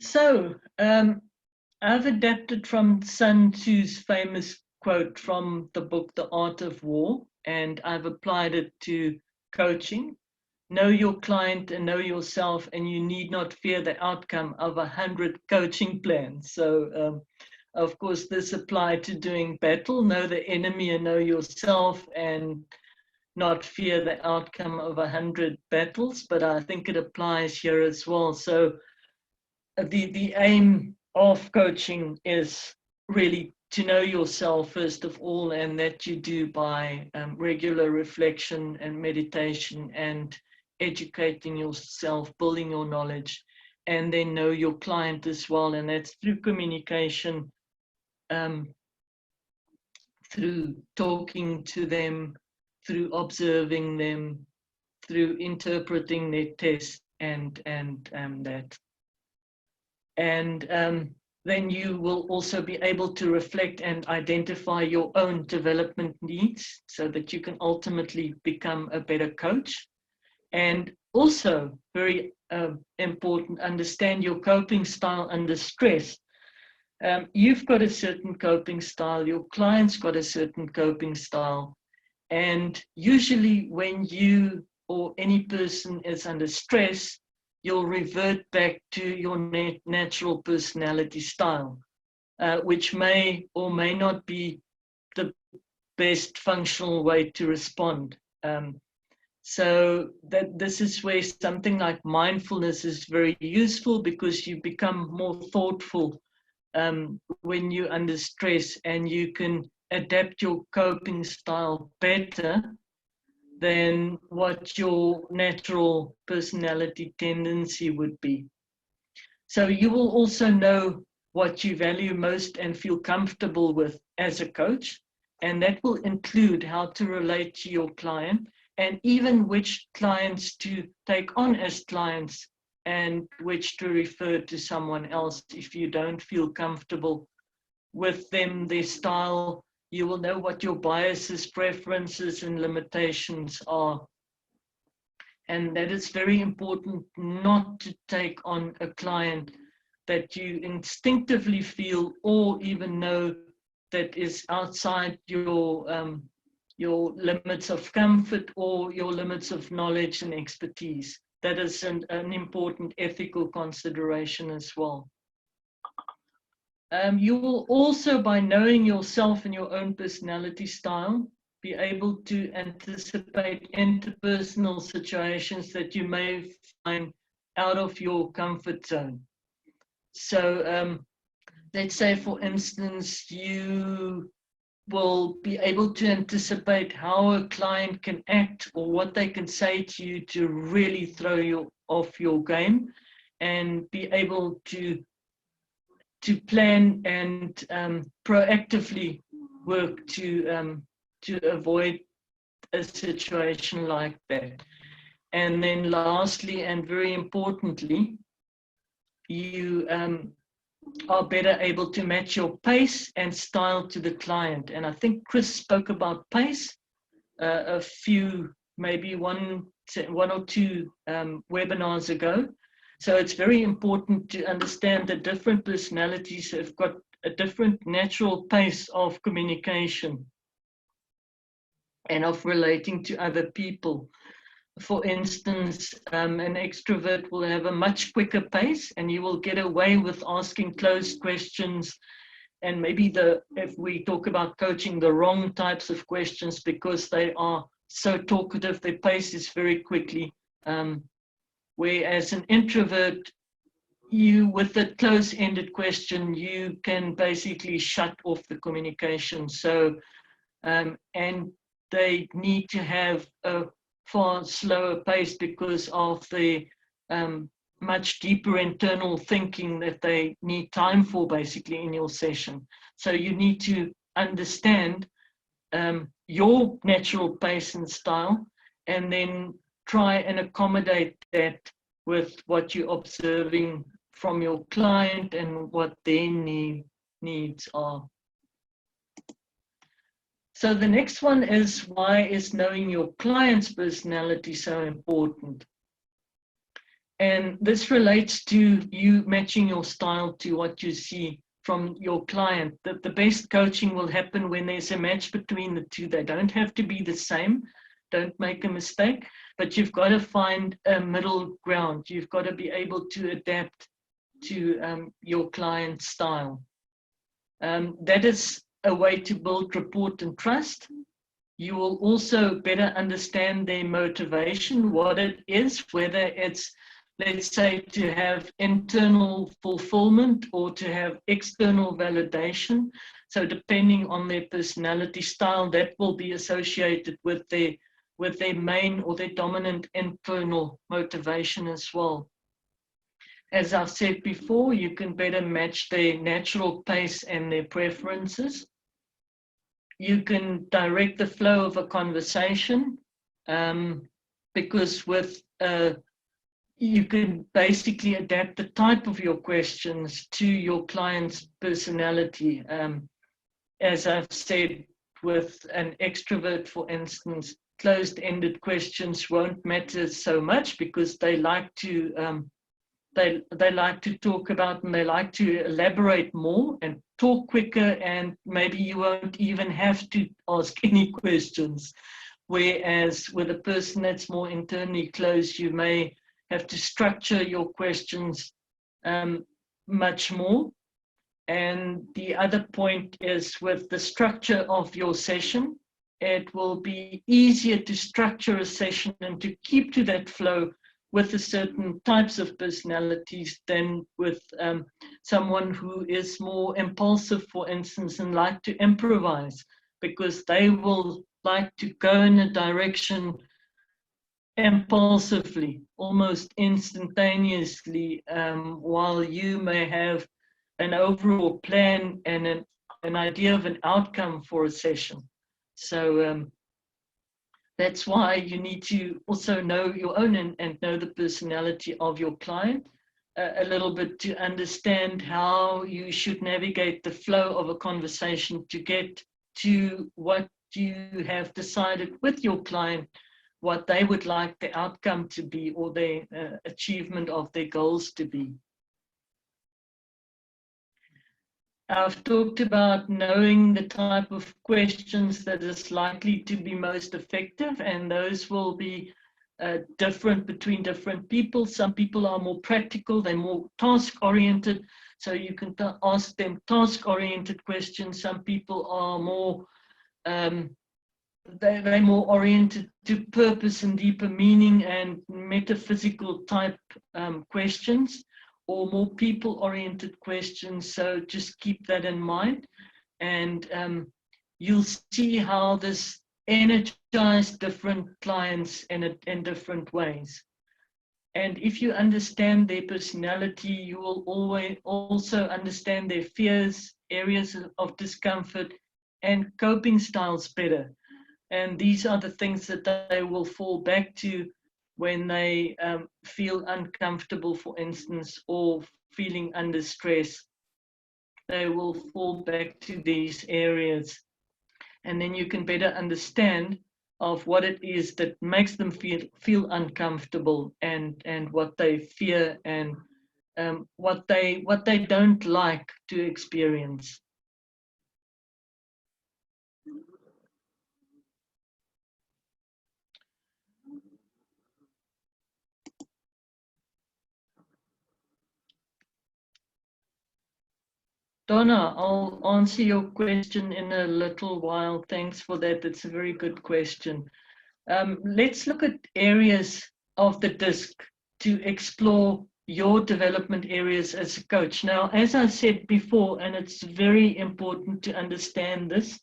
So I've adapted from Sun Tzu's famous quote from the book, The Art of War, and I've applied it to coaching. Know your client and know yourself, and you need not fear the outcome of 100 coaching plans. So, of course, this applied to doing battle. Know the enemy and know yourself, and not fear the outcome of 100 battles. But I think it applies here as well. So, the aim of coaching is really to know yourself first of all, and that you do by regular reflection and meditation and educating yourself, building your knowledge, and then know your client as well. And that's through communication, through talking to them, through observing them, through interpreting their test and that. And then you will also be able to reflect and identify your own development needs so that you can ultimately become a better coach. And also, very important, understand your coping style under stress. You've got a certain coping style, your client's got a certain coping style. And usually when you or any person is under stress, you'll revert back to your natural personality style, which may or may not be the best functional way to respond. So that this is where something like mindfulness is very useful, because you become more thoughtful when you're under stress, and you can adapt your coping style better than what your natural personality tendency would be. So you will also know what you value most and feel comfortable with as a coach, and that will include how to relate to your client, and even which clients to take on as clients and which to refer to someone else if you don't feel comfortable with them, their style. You will know what your biases, preferences, and limitations are. And that is very important, not to take on a client that you instinctively feel or even know that is outside your limits of comfort or your limits of knowledge and expertise. That is an important ethical consideration as well. You will also, by knowing yourself and your own personality style, be able to anticipate interpersonal situations that you may find out of your comfort zone. So let's say, for instance, you will be able to anticipate how a client can act or what they can say to you to really throw you off your game, and be able to plan and proactively work to avoid a situation like that. And then lastly, and very importantly, you are better able to match your pace and style to the client. And I think Chris spoke about pace a few, maybe one or two webinars ago. So it's very important to understand that different personalities have got a different natural pace of communication and of relating to other people. For instance, an extrovert will have a much quicker pace, and you will get away with asking closed questions, and maybe if we talk about coaching, the wrong types of questions, because they are so talkative, their pace is very quickly. Whereas an introvert, with a close-ended question, you can basically shut off the communication. So, and they need to have a far slower pace because of the much deeper internal thinking that they need time for, basically, in your session. So you need to understand your natural pace and style, and then try and accommodate that with what you're observing from your client and what their needs are. So the next one is, why is knowing your client's personality so important? And this relates to you matching your style to what you see from your client. That the best coaching will happen when there's a match between the two. They don't have to be the same. Don't make a mistake, but you've got to find a middle ground. You've got to be able to adapt to your client's style. That is a way to build rapport and trust. You will also better understand their motivation, what it is, whether it's, let's say, to have internal fulfillment or to have external validation. So depending on their personality style, that will be associated with their main or their dominant internal motivation as well. As I've said before, you can better match their natural pace and their preferences. You can direct the flow of a conversation, because you can basically adapt the type of your questions to your client's personality. As I've said, with an extrovert, for instance, closed-ended questions won't matter so much, because they like to talk about, and they like to elaborate more and talk quicker, and maybe you won't even have to ask any questions. Whereas with a person that's more internally closed, you may have to structure your questions much more. And the other point is, with the structure of your session, it will be easier to structure a session and to keep to that flow with a certain types of personalities than with someone who is more impulsive, for instance, and like to improvise, because they will like to go in a direction impulsively, almost instantaneously, while you may have an overall plan and an idea of an outcome for a session. So that's why you need to also know your own and know the personality of your client a little bit, to understand how you should navigate the flow of a conversation to get to what you have decided with your client, what they would like the outcome to be, or their achievement of their goals to be. I've talked about knowing the type of questions that is likely to be most effective, and those will be different between different people. Some people are more practical, they're more task-oriented, so you can ask them task-oriented questions. Some people are more they're more oriented to purpose and deeper meaning and metaphysical type questions, or more people-oriented questions. So just keep that in mind, and you'll see how this energizes different clients in different ways. And if you understand their personality, you will always also understand their fears, areas of discomfort, and coping styles better. And these are the things that they will fall back to when they feel uncomfortable, for instance, or feeling under stress. They will fall back to these areas. And then you can better understand of what it is that makes them feel uncomfortable, and what they fear, and what they don't like to experience. Donna, I'll answer your question in a little while. Thanks for that. It's a very good question. Let's look at areas of the DISC to explore your development areas as a coach. Now, as I said before, and it's very important to understand this,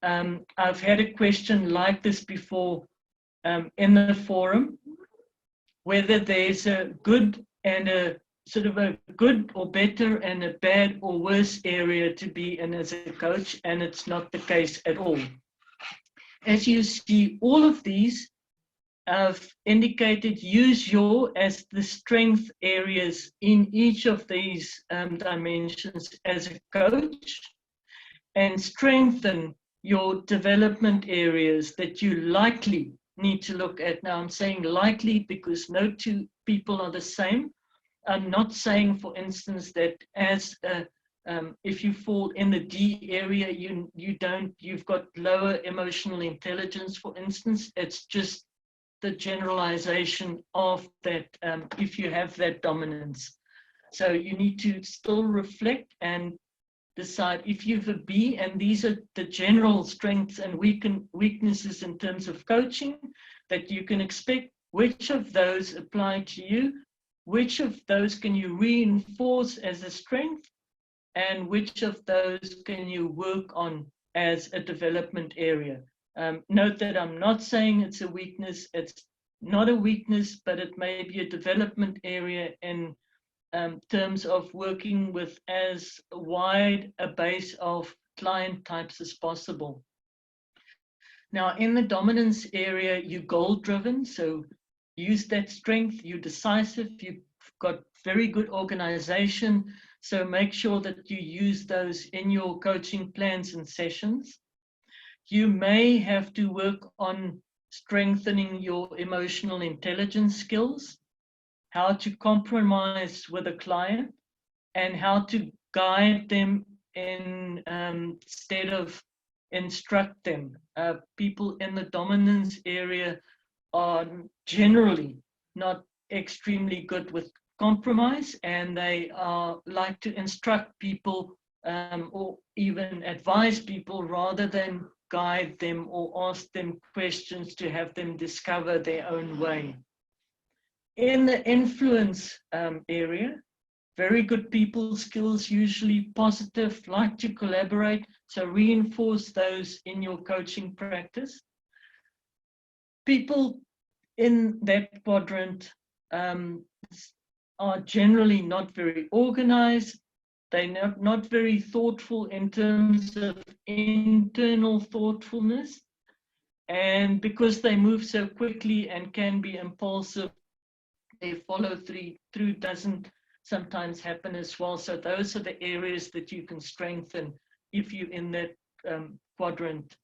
I've had a question like this before in the forum, whether there's a good and a sort of a good or better and a bad or worse area to be in as a coach, and it's not the case at all. As you see, all of these I've indicated use your as the strength areas in each of these dimensions as a coach, and strengthen your development areas that you likely need to look at. Now, I'm saying likely because no two people are the same. I'm not saying, for instance, that as if you fall in the D area, you've got lower emotional intelligence, for instance. It's just the generalization of that if you have that dominance. So you need to still reflect and decide if you have a B, and these are the general strengths and weaknesses in terms of coaching that you can expect. Which of those apply to you? Which of those can you reinforce as a strength? And which of those can you work on as a development area? Note that I'm not saying it's a weakness. It's not a weakness, but it may be a development area in terms of working with as wide a base of client types as possible. Now, in the dominance area, you're goal-driven, so use that strength. You're decisive. You've got very good organization, so make sure that you use those in your coaching plans and sessions. You may have to work on strengthening your emotional intelligence skills, how to compromise with a client, and how to guide them instead of instruct them. People in the dominance area are generally not extremely good with compromise, and they like to instruct people or even advise people rather than guide them or ask them questions to have them discover their own way. In the influence area, very good people skills, usually positive, like to collaborate, so reinforce those in your coaching practice. People in that quadrant are generally not very organized. They're not very thoughtful in terms of internal thoughtfulness. And because they move so quickly and can be impulsive, their follow through doesn't sometimes happen as well. So those are the areas that you can strengthen if you're in that quadrant.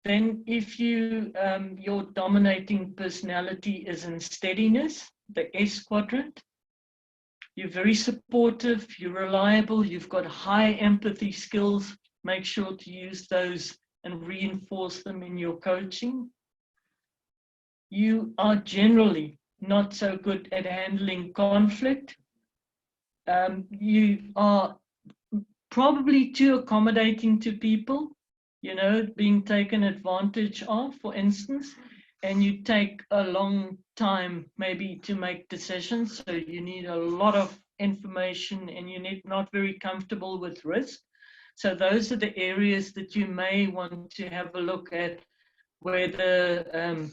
Then if you your dominating personality is in steadiness, the S quadrant, you're very supportive, you're reliable, you've got high empathy skills. Make sure to use those and reinforce them in your coaching. You are generally not so good at handling conflict. You are probably too accommodating to people. you know, being taken advantage of, for instance, and you take a long time maybe to make decisions. So you need a lot of information and you're not very comfortable with risk. So those are the areas that you may want to have a look at whether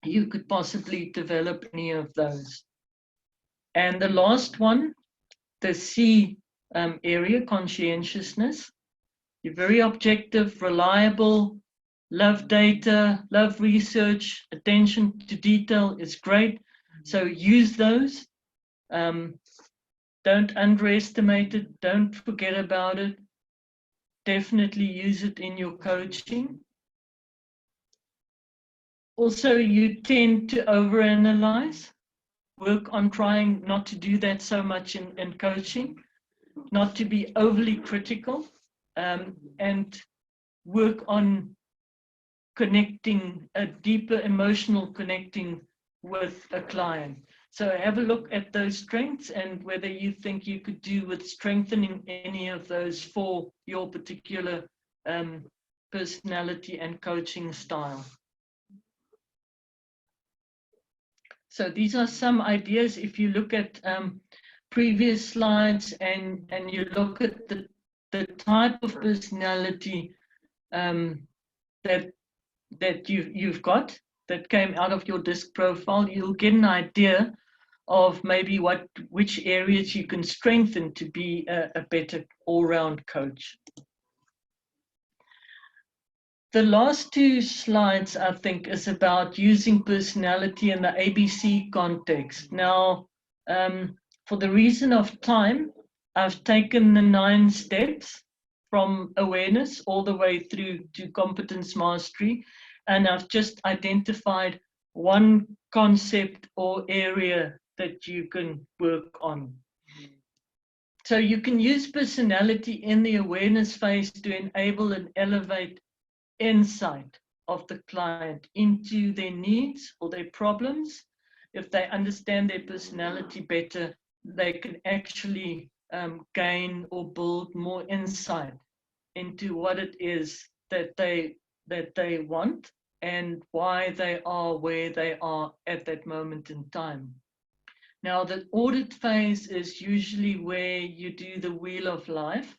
you could possibly develop any of those. And the last one, the C area, conscientiousness. You're very objective, reliable, love data, love research, attention to detail is great. So use those. Don't underestimate it. Don't forget about it. Definitely use it in your coaching. Also, you tend to overanalyze. Work on trying not to do that so much in coaching, not to be overly critical, and work on connecting, a deeper emotional connecting with a client. So have a look at those strengths and whether you think you could do with strengthening any of those for your particular personality and coaching style. So these are some ideas. If you look at previous slides and you look at the type of personality that you've got that came out of your DISC profile, you'll get an idea of maybe which areas you can strengthen to be a better all-round coach. The last two slides, I think, is about using personality in the ABC context. Now, for the reason of time, I've taken the 9 steps from awareness all the way through to competence mastery, and I've just identified one concept or area that you can work on. So you can use personality in the awareness phase to enable and elevate insight of the client into their needs or their problems. If they understand their personality better, they can actually gain or build more insight into what it is that they want and why they are where they are at that moment in time. Now, the audit phase is usually where you do the wheel of life.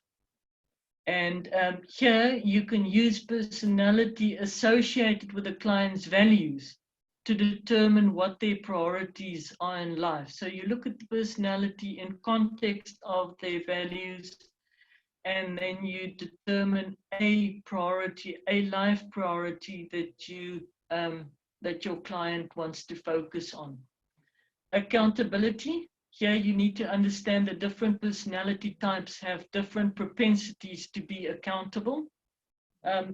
And here you can use personality associated with the client's values to determine what their priorities are in life. So you look at the personality in context of their values, and then you determine a priority, a life priority that your client wants to focus on. Accountability. Here you need to understand that different personality types have different propensities to be accountable.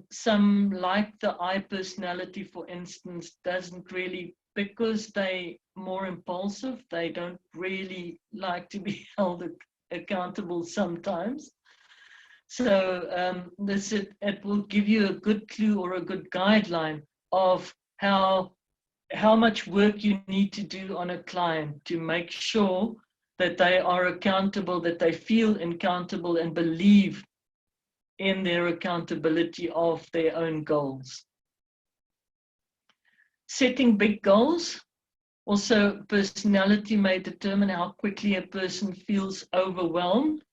Some, like the I personality, for instance, doesn't really, because they're more impulsive, they don't really like to be held accountable sometimes. So it will give you a good clue or a good guideline of how much work you need to do on a client to make sure that they are accountable, that they feel accountable and believe in their accountability of their own goals. Setting big goals. Also, personality may determine how quickly a person feels overwhelmed.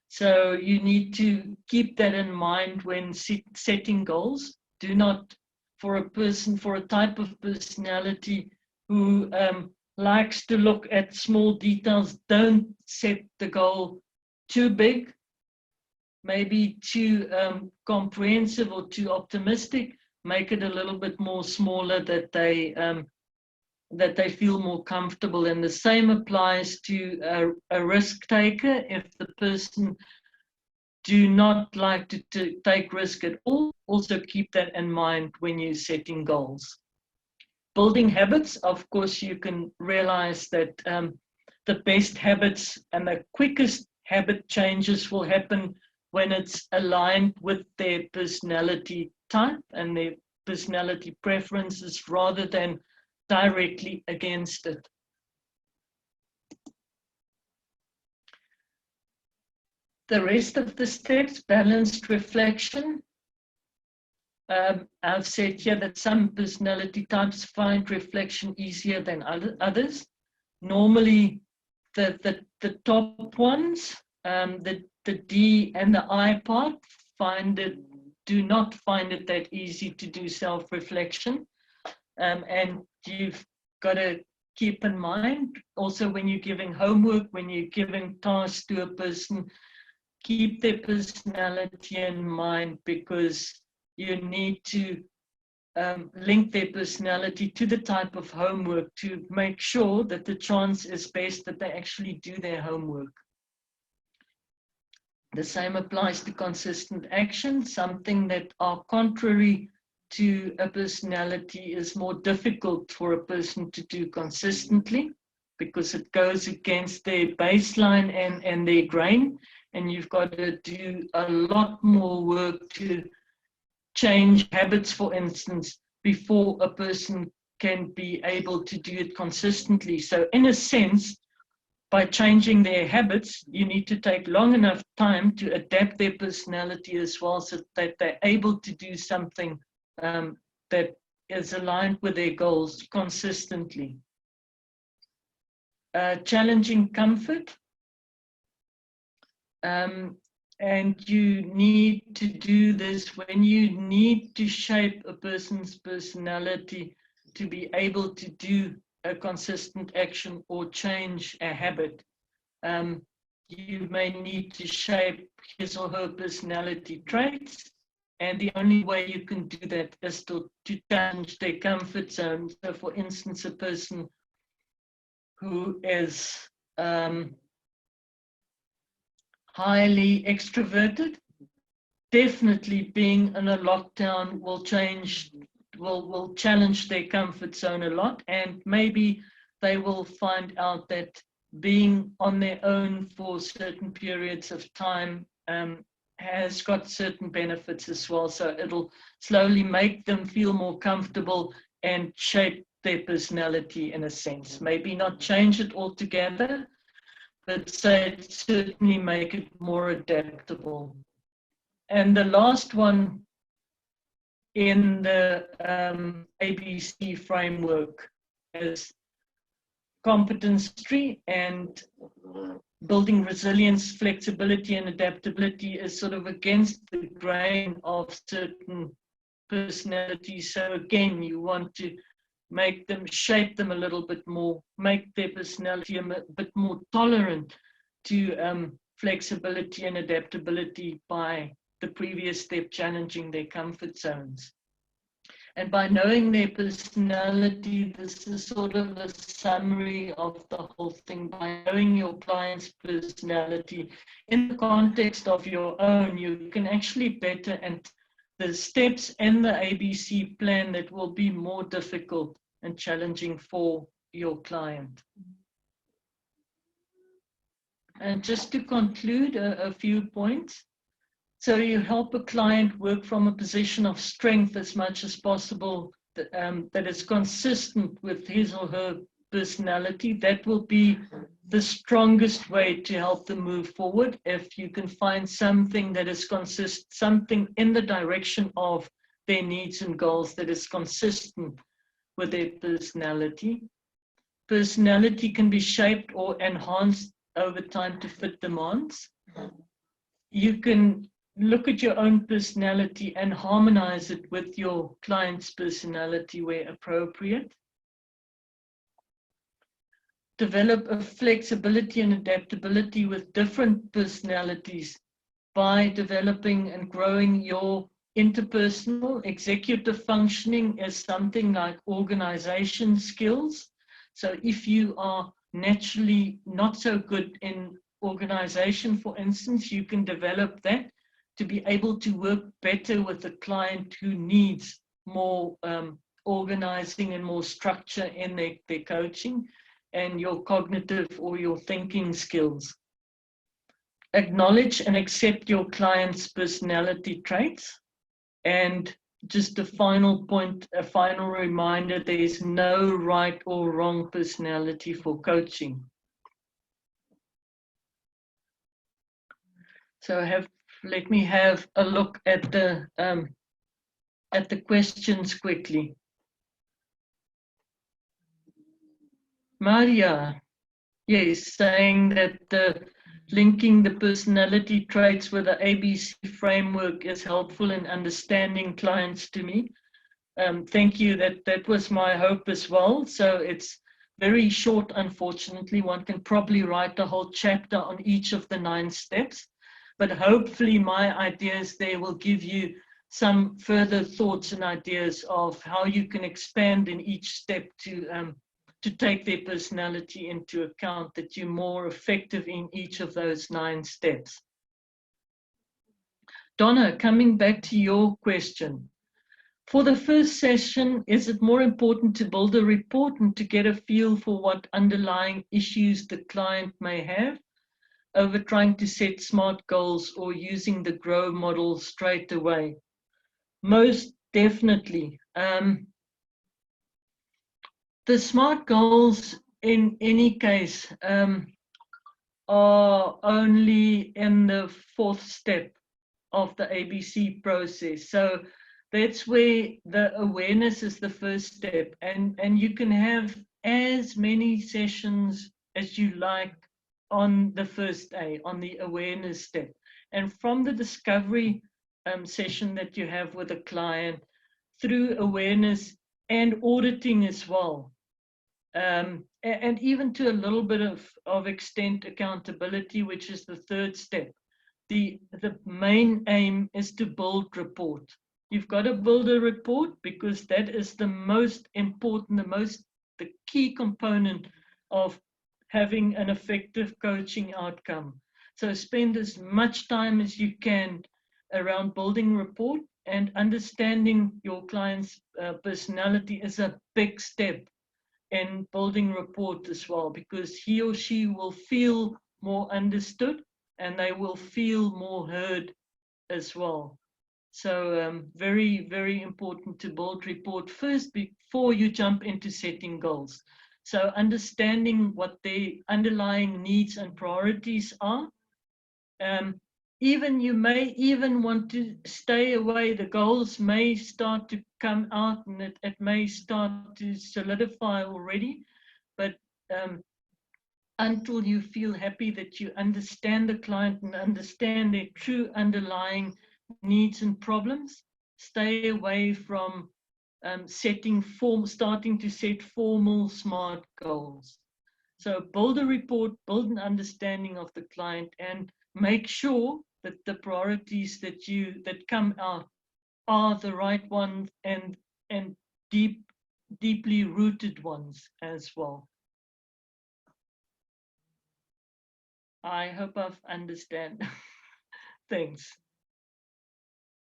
So you need to keep that in mind when setting goals. Do not, for a type of personality who likes to look at small details, don't set the goal too big, maybe too comprehensive or too optimistic. Make it a little bit more smaller that they feel more comfortable. And the same applies to a risk taker. If the person do not like to take risk at all, also keep that in mind when you're setting goals. Building habits, of course, you can realize that the best habits and the quickest habit changes will happen when it's aligned with their personality type and their personality preferences rather than directly against it. The rest of the steps, balanced reflection. I've said here that some personality types find reflection easier than others. Normally, the top ones, the D and the I part, do not find it that easy to do self-reflection. And you've got to keep in mind also when you're giving homework, when you're giving tasks to a person, keep their personality in mind, because you need to link their personality to the type of homework to make sure that the chance is best that they actually do their homework. The same applies to consistent action. Something that are contrary to a personality is more difficult for a person to do consistently, because it goes against their baseline and their grain, and you've got to do a lot more work to change habits, for instance, before a person can be able to do it consistently. So in a sense, by changing their habits, you need to take long enough time to adapt their personality as well, so that they're able to do something that is aligned with their goals consistently. Challenging comfort. And you need to do this when you need to shape a person's personality to be able to do a consistent action or change a habit. You may need to shape his or her personality traits, and the only way you can do that is to challenge their comfort zone. So for instance, a person who is highly extroverted, definitely being in a lockdown will challenge their comfort zone a lot, and maybe they will find out that being on their own for certain periods of time has got certain benefits as well. So it'll slowly make them feel more comfortable and shape their personality in a sense. Maybe not change it altogether, but certainly make it more adaptable. And the last one in the ABC framework is competence tree, and building resilience, flexibility, and adaptability is sort of against the grain of certain personalities. So again, you want to make them, shape them a little bit more, make their personality a bit more tolerant to flexibility and adaptability by the previous step, challenging their comfort zones. And by knowing their personality, this is sort of a summary of the whole thing. By knowing your client's personality in the context of your own, you can actually better, and the steps in the ABC plan that will be more difficult and challenging for your client. And just to conclude, a few points. So you help a client work from a position of strength as much as possible, that is consistent with his or her personality. That will be the strongest way to help them move forward. If you can find something that is something in the direction of their needs and goals that is consistent with their personality. Personality can be shaped or enhanced over time to fit demands. You can look at your own personality and harmonize it with your client's personality where appropriate. Develop a flexibility and adaptability with different personalities by developing and growing your interpersonal. Executive functioning is something like organization skills. So if you are naturally not so good in organization, for instance, you can develop that to be able to work better with a client who needs more organizing and more structure in their coaching, and your cognitive or your thinking skills. Acknowledge and accept your client's personality traits. And just a final point, a final reminder, there is no right or wrong personality for coaching. So let me have a look at the at the questions quickly. Maria, yes, saying that linking the personality traits with the ABC framework is helpful in understanding clients to me. Thank you. That was my hope as well. So it's very short, unfortunately. One can probably write a whole chapter on each of the 9 steps, but hopefully my ideas there will give you some further thoughts and ideas of how you can expand in each step to take their personality into account, that you're more effective in each of those 9 steps. Donna, coming back to your question. For the first session, is it more important to build a report and to get a feel for what underlying issues the client may have over trying to set SMART goals or using the GROW model straight away? Most definitely. The SMART goals, in any case, are only in the 4th step of the ABC process. So that's where the awareness is the first step. And you can have as many sessions as you like on the first A, on the awareness step. And from the discovery session that you have with a client, through awareness and auditing as well, and even to a little bit of extent accountability, which is the 3rd step. The main aim is to build rapport. You've got to build a rapport because that is the most important, the key component of having an effective coaching outcome. So spend as much time as you can around building rapport, and understanding your client's personality is a big step in building rapport as well, because he or she will feel more understood and they will feel more heard as well. So very, very important to build rapport first before you jump into setting goals. So understanding what their underlying needs and priorities are. Even you may even want to stay away. The goals may start to come out and it may start to solidify already, but until you feel happy that you understand the client and understand their true underlying needs and problems, stay away from starting to set formal SMART goals. So build a report, build an understanding of the client, and make sure that the priorities that come out are the right ones and deeply rooted ones as well. I hope I've understand. Thanks.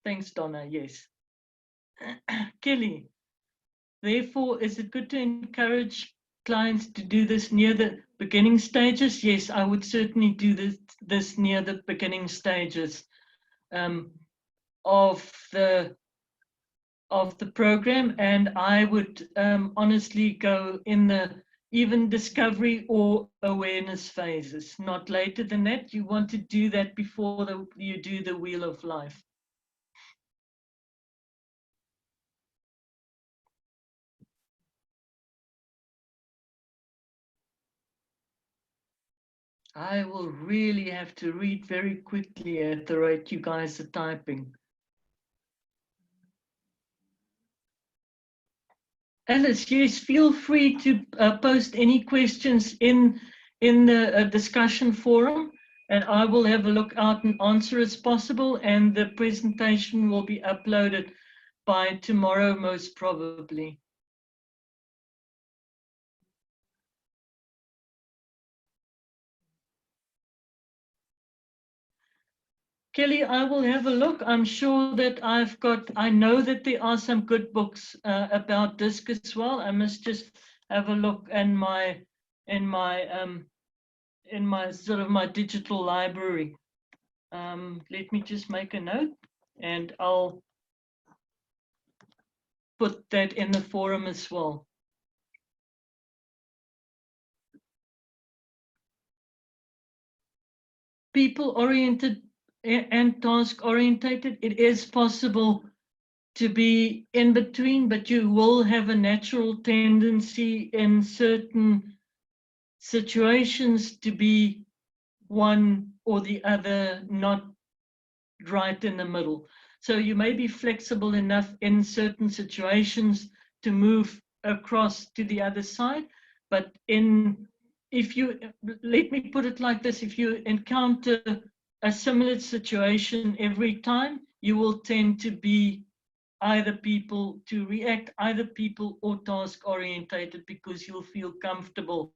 Thanks, Donna. Yes. Kelly, therefore, is it good to encourage clients to do this near the beginning stages? Yes, I would certainly do this near the beginning stages of the program, and I would honestly go in the even discovery or awareness phases, not later than that. You want to do that before you do the Wheel of Life. I will really have to read very quickly at the rate you guys are typing. Alice, yes, feel free to post any questions in the discussion forum, and I will have a look out and answer as possible, and the presentation will be uploaded by tomorrow, most probably. Kelly, I will have a look. I'm sure that I know that there are some good books about DISC as well. I must just have a look in my sort of my digital library. Let me just make a note, and I'll put that in the forum as well. People-oriented and task-orientated, it is possible to be in between, but you will have a natural tendency in certain situations to be one or the other, not right in the middle. So you may be flexible enough in certain situations to move across to the other side, but if you, let me put it like this, if you encounter a similar situation every time, you will tend to be react either people or task orientated, because you'll feel comfortable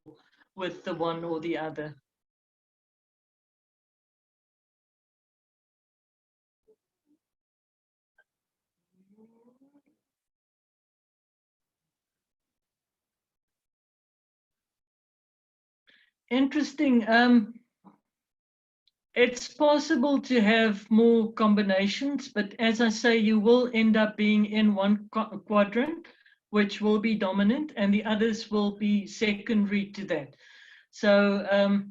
with the one or the other. Interesting. It's possible to have more combinations, but as I say, you will end up being in one quadrant, which will be dominant, and the others will be secondary to that. So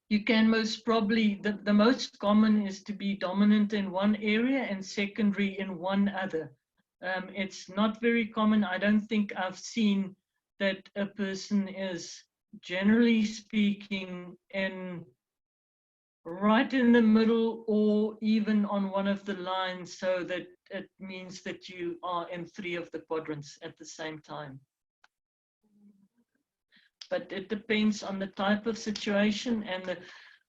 you can most probably, the most common is to be dominant in one area and secondary in one other. It's not very common. I don't think I've seen that a person is, generally speaking, right in the middle or even on one of the lines, so that it means that you are in 3 of the quadrants at the same time. But it depends on the type of situation and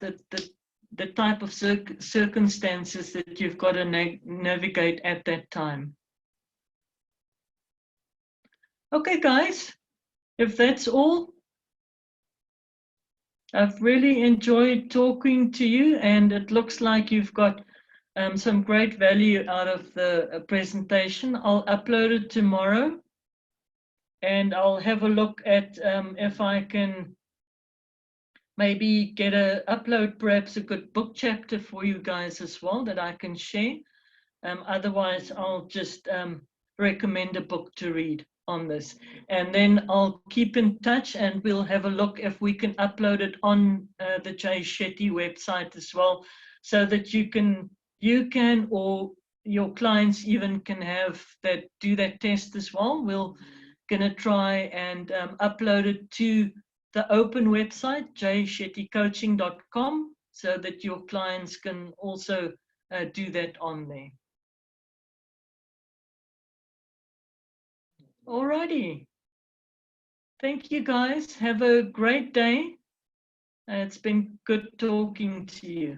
the type of circumstances that you've got to navigate at that time. Okay, guys, if that's all, I've really enjoyed talking to you, and it looks like you've got some great value out of the presentation. I'll upload it tomorrow, and I'll have a look at if I can maybe get a upload, perhaps a good book chapter for you guys as well that I can share. Otherwise, I'll just recommend a book to read on this, and then I'll keep in touch, and we'll have a look if we can upload it on the Jay Shetty website as well, so that you can or your clients even can do that test as well. We're gonna try and upload it to the open website, jayshettycoaching.com, so that your clients can also do that on there. Alrighty. Thank you, guys. Have a great day. It's been good talking to you.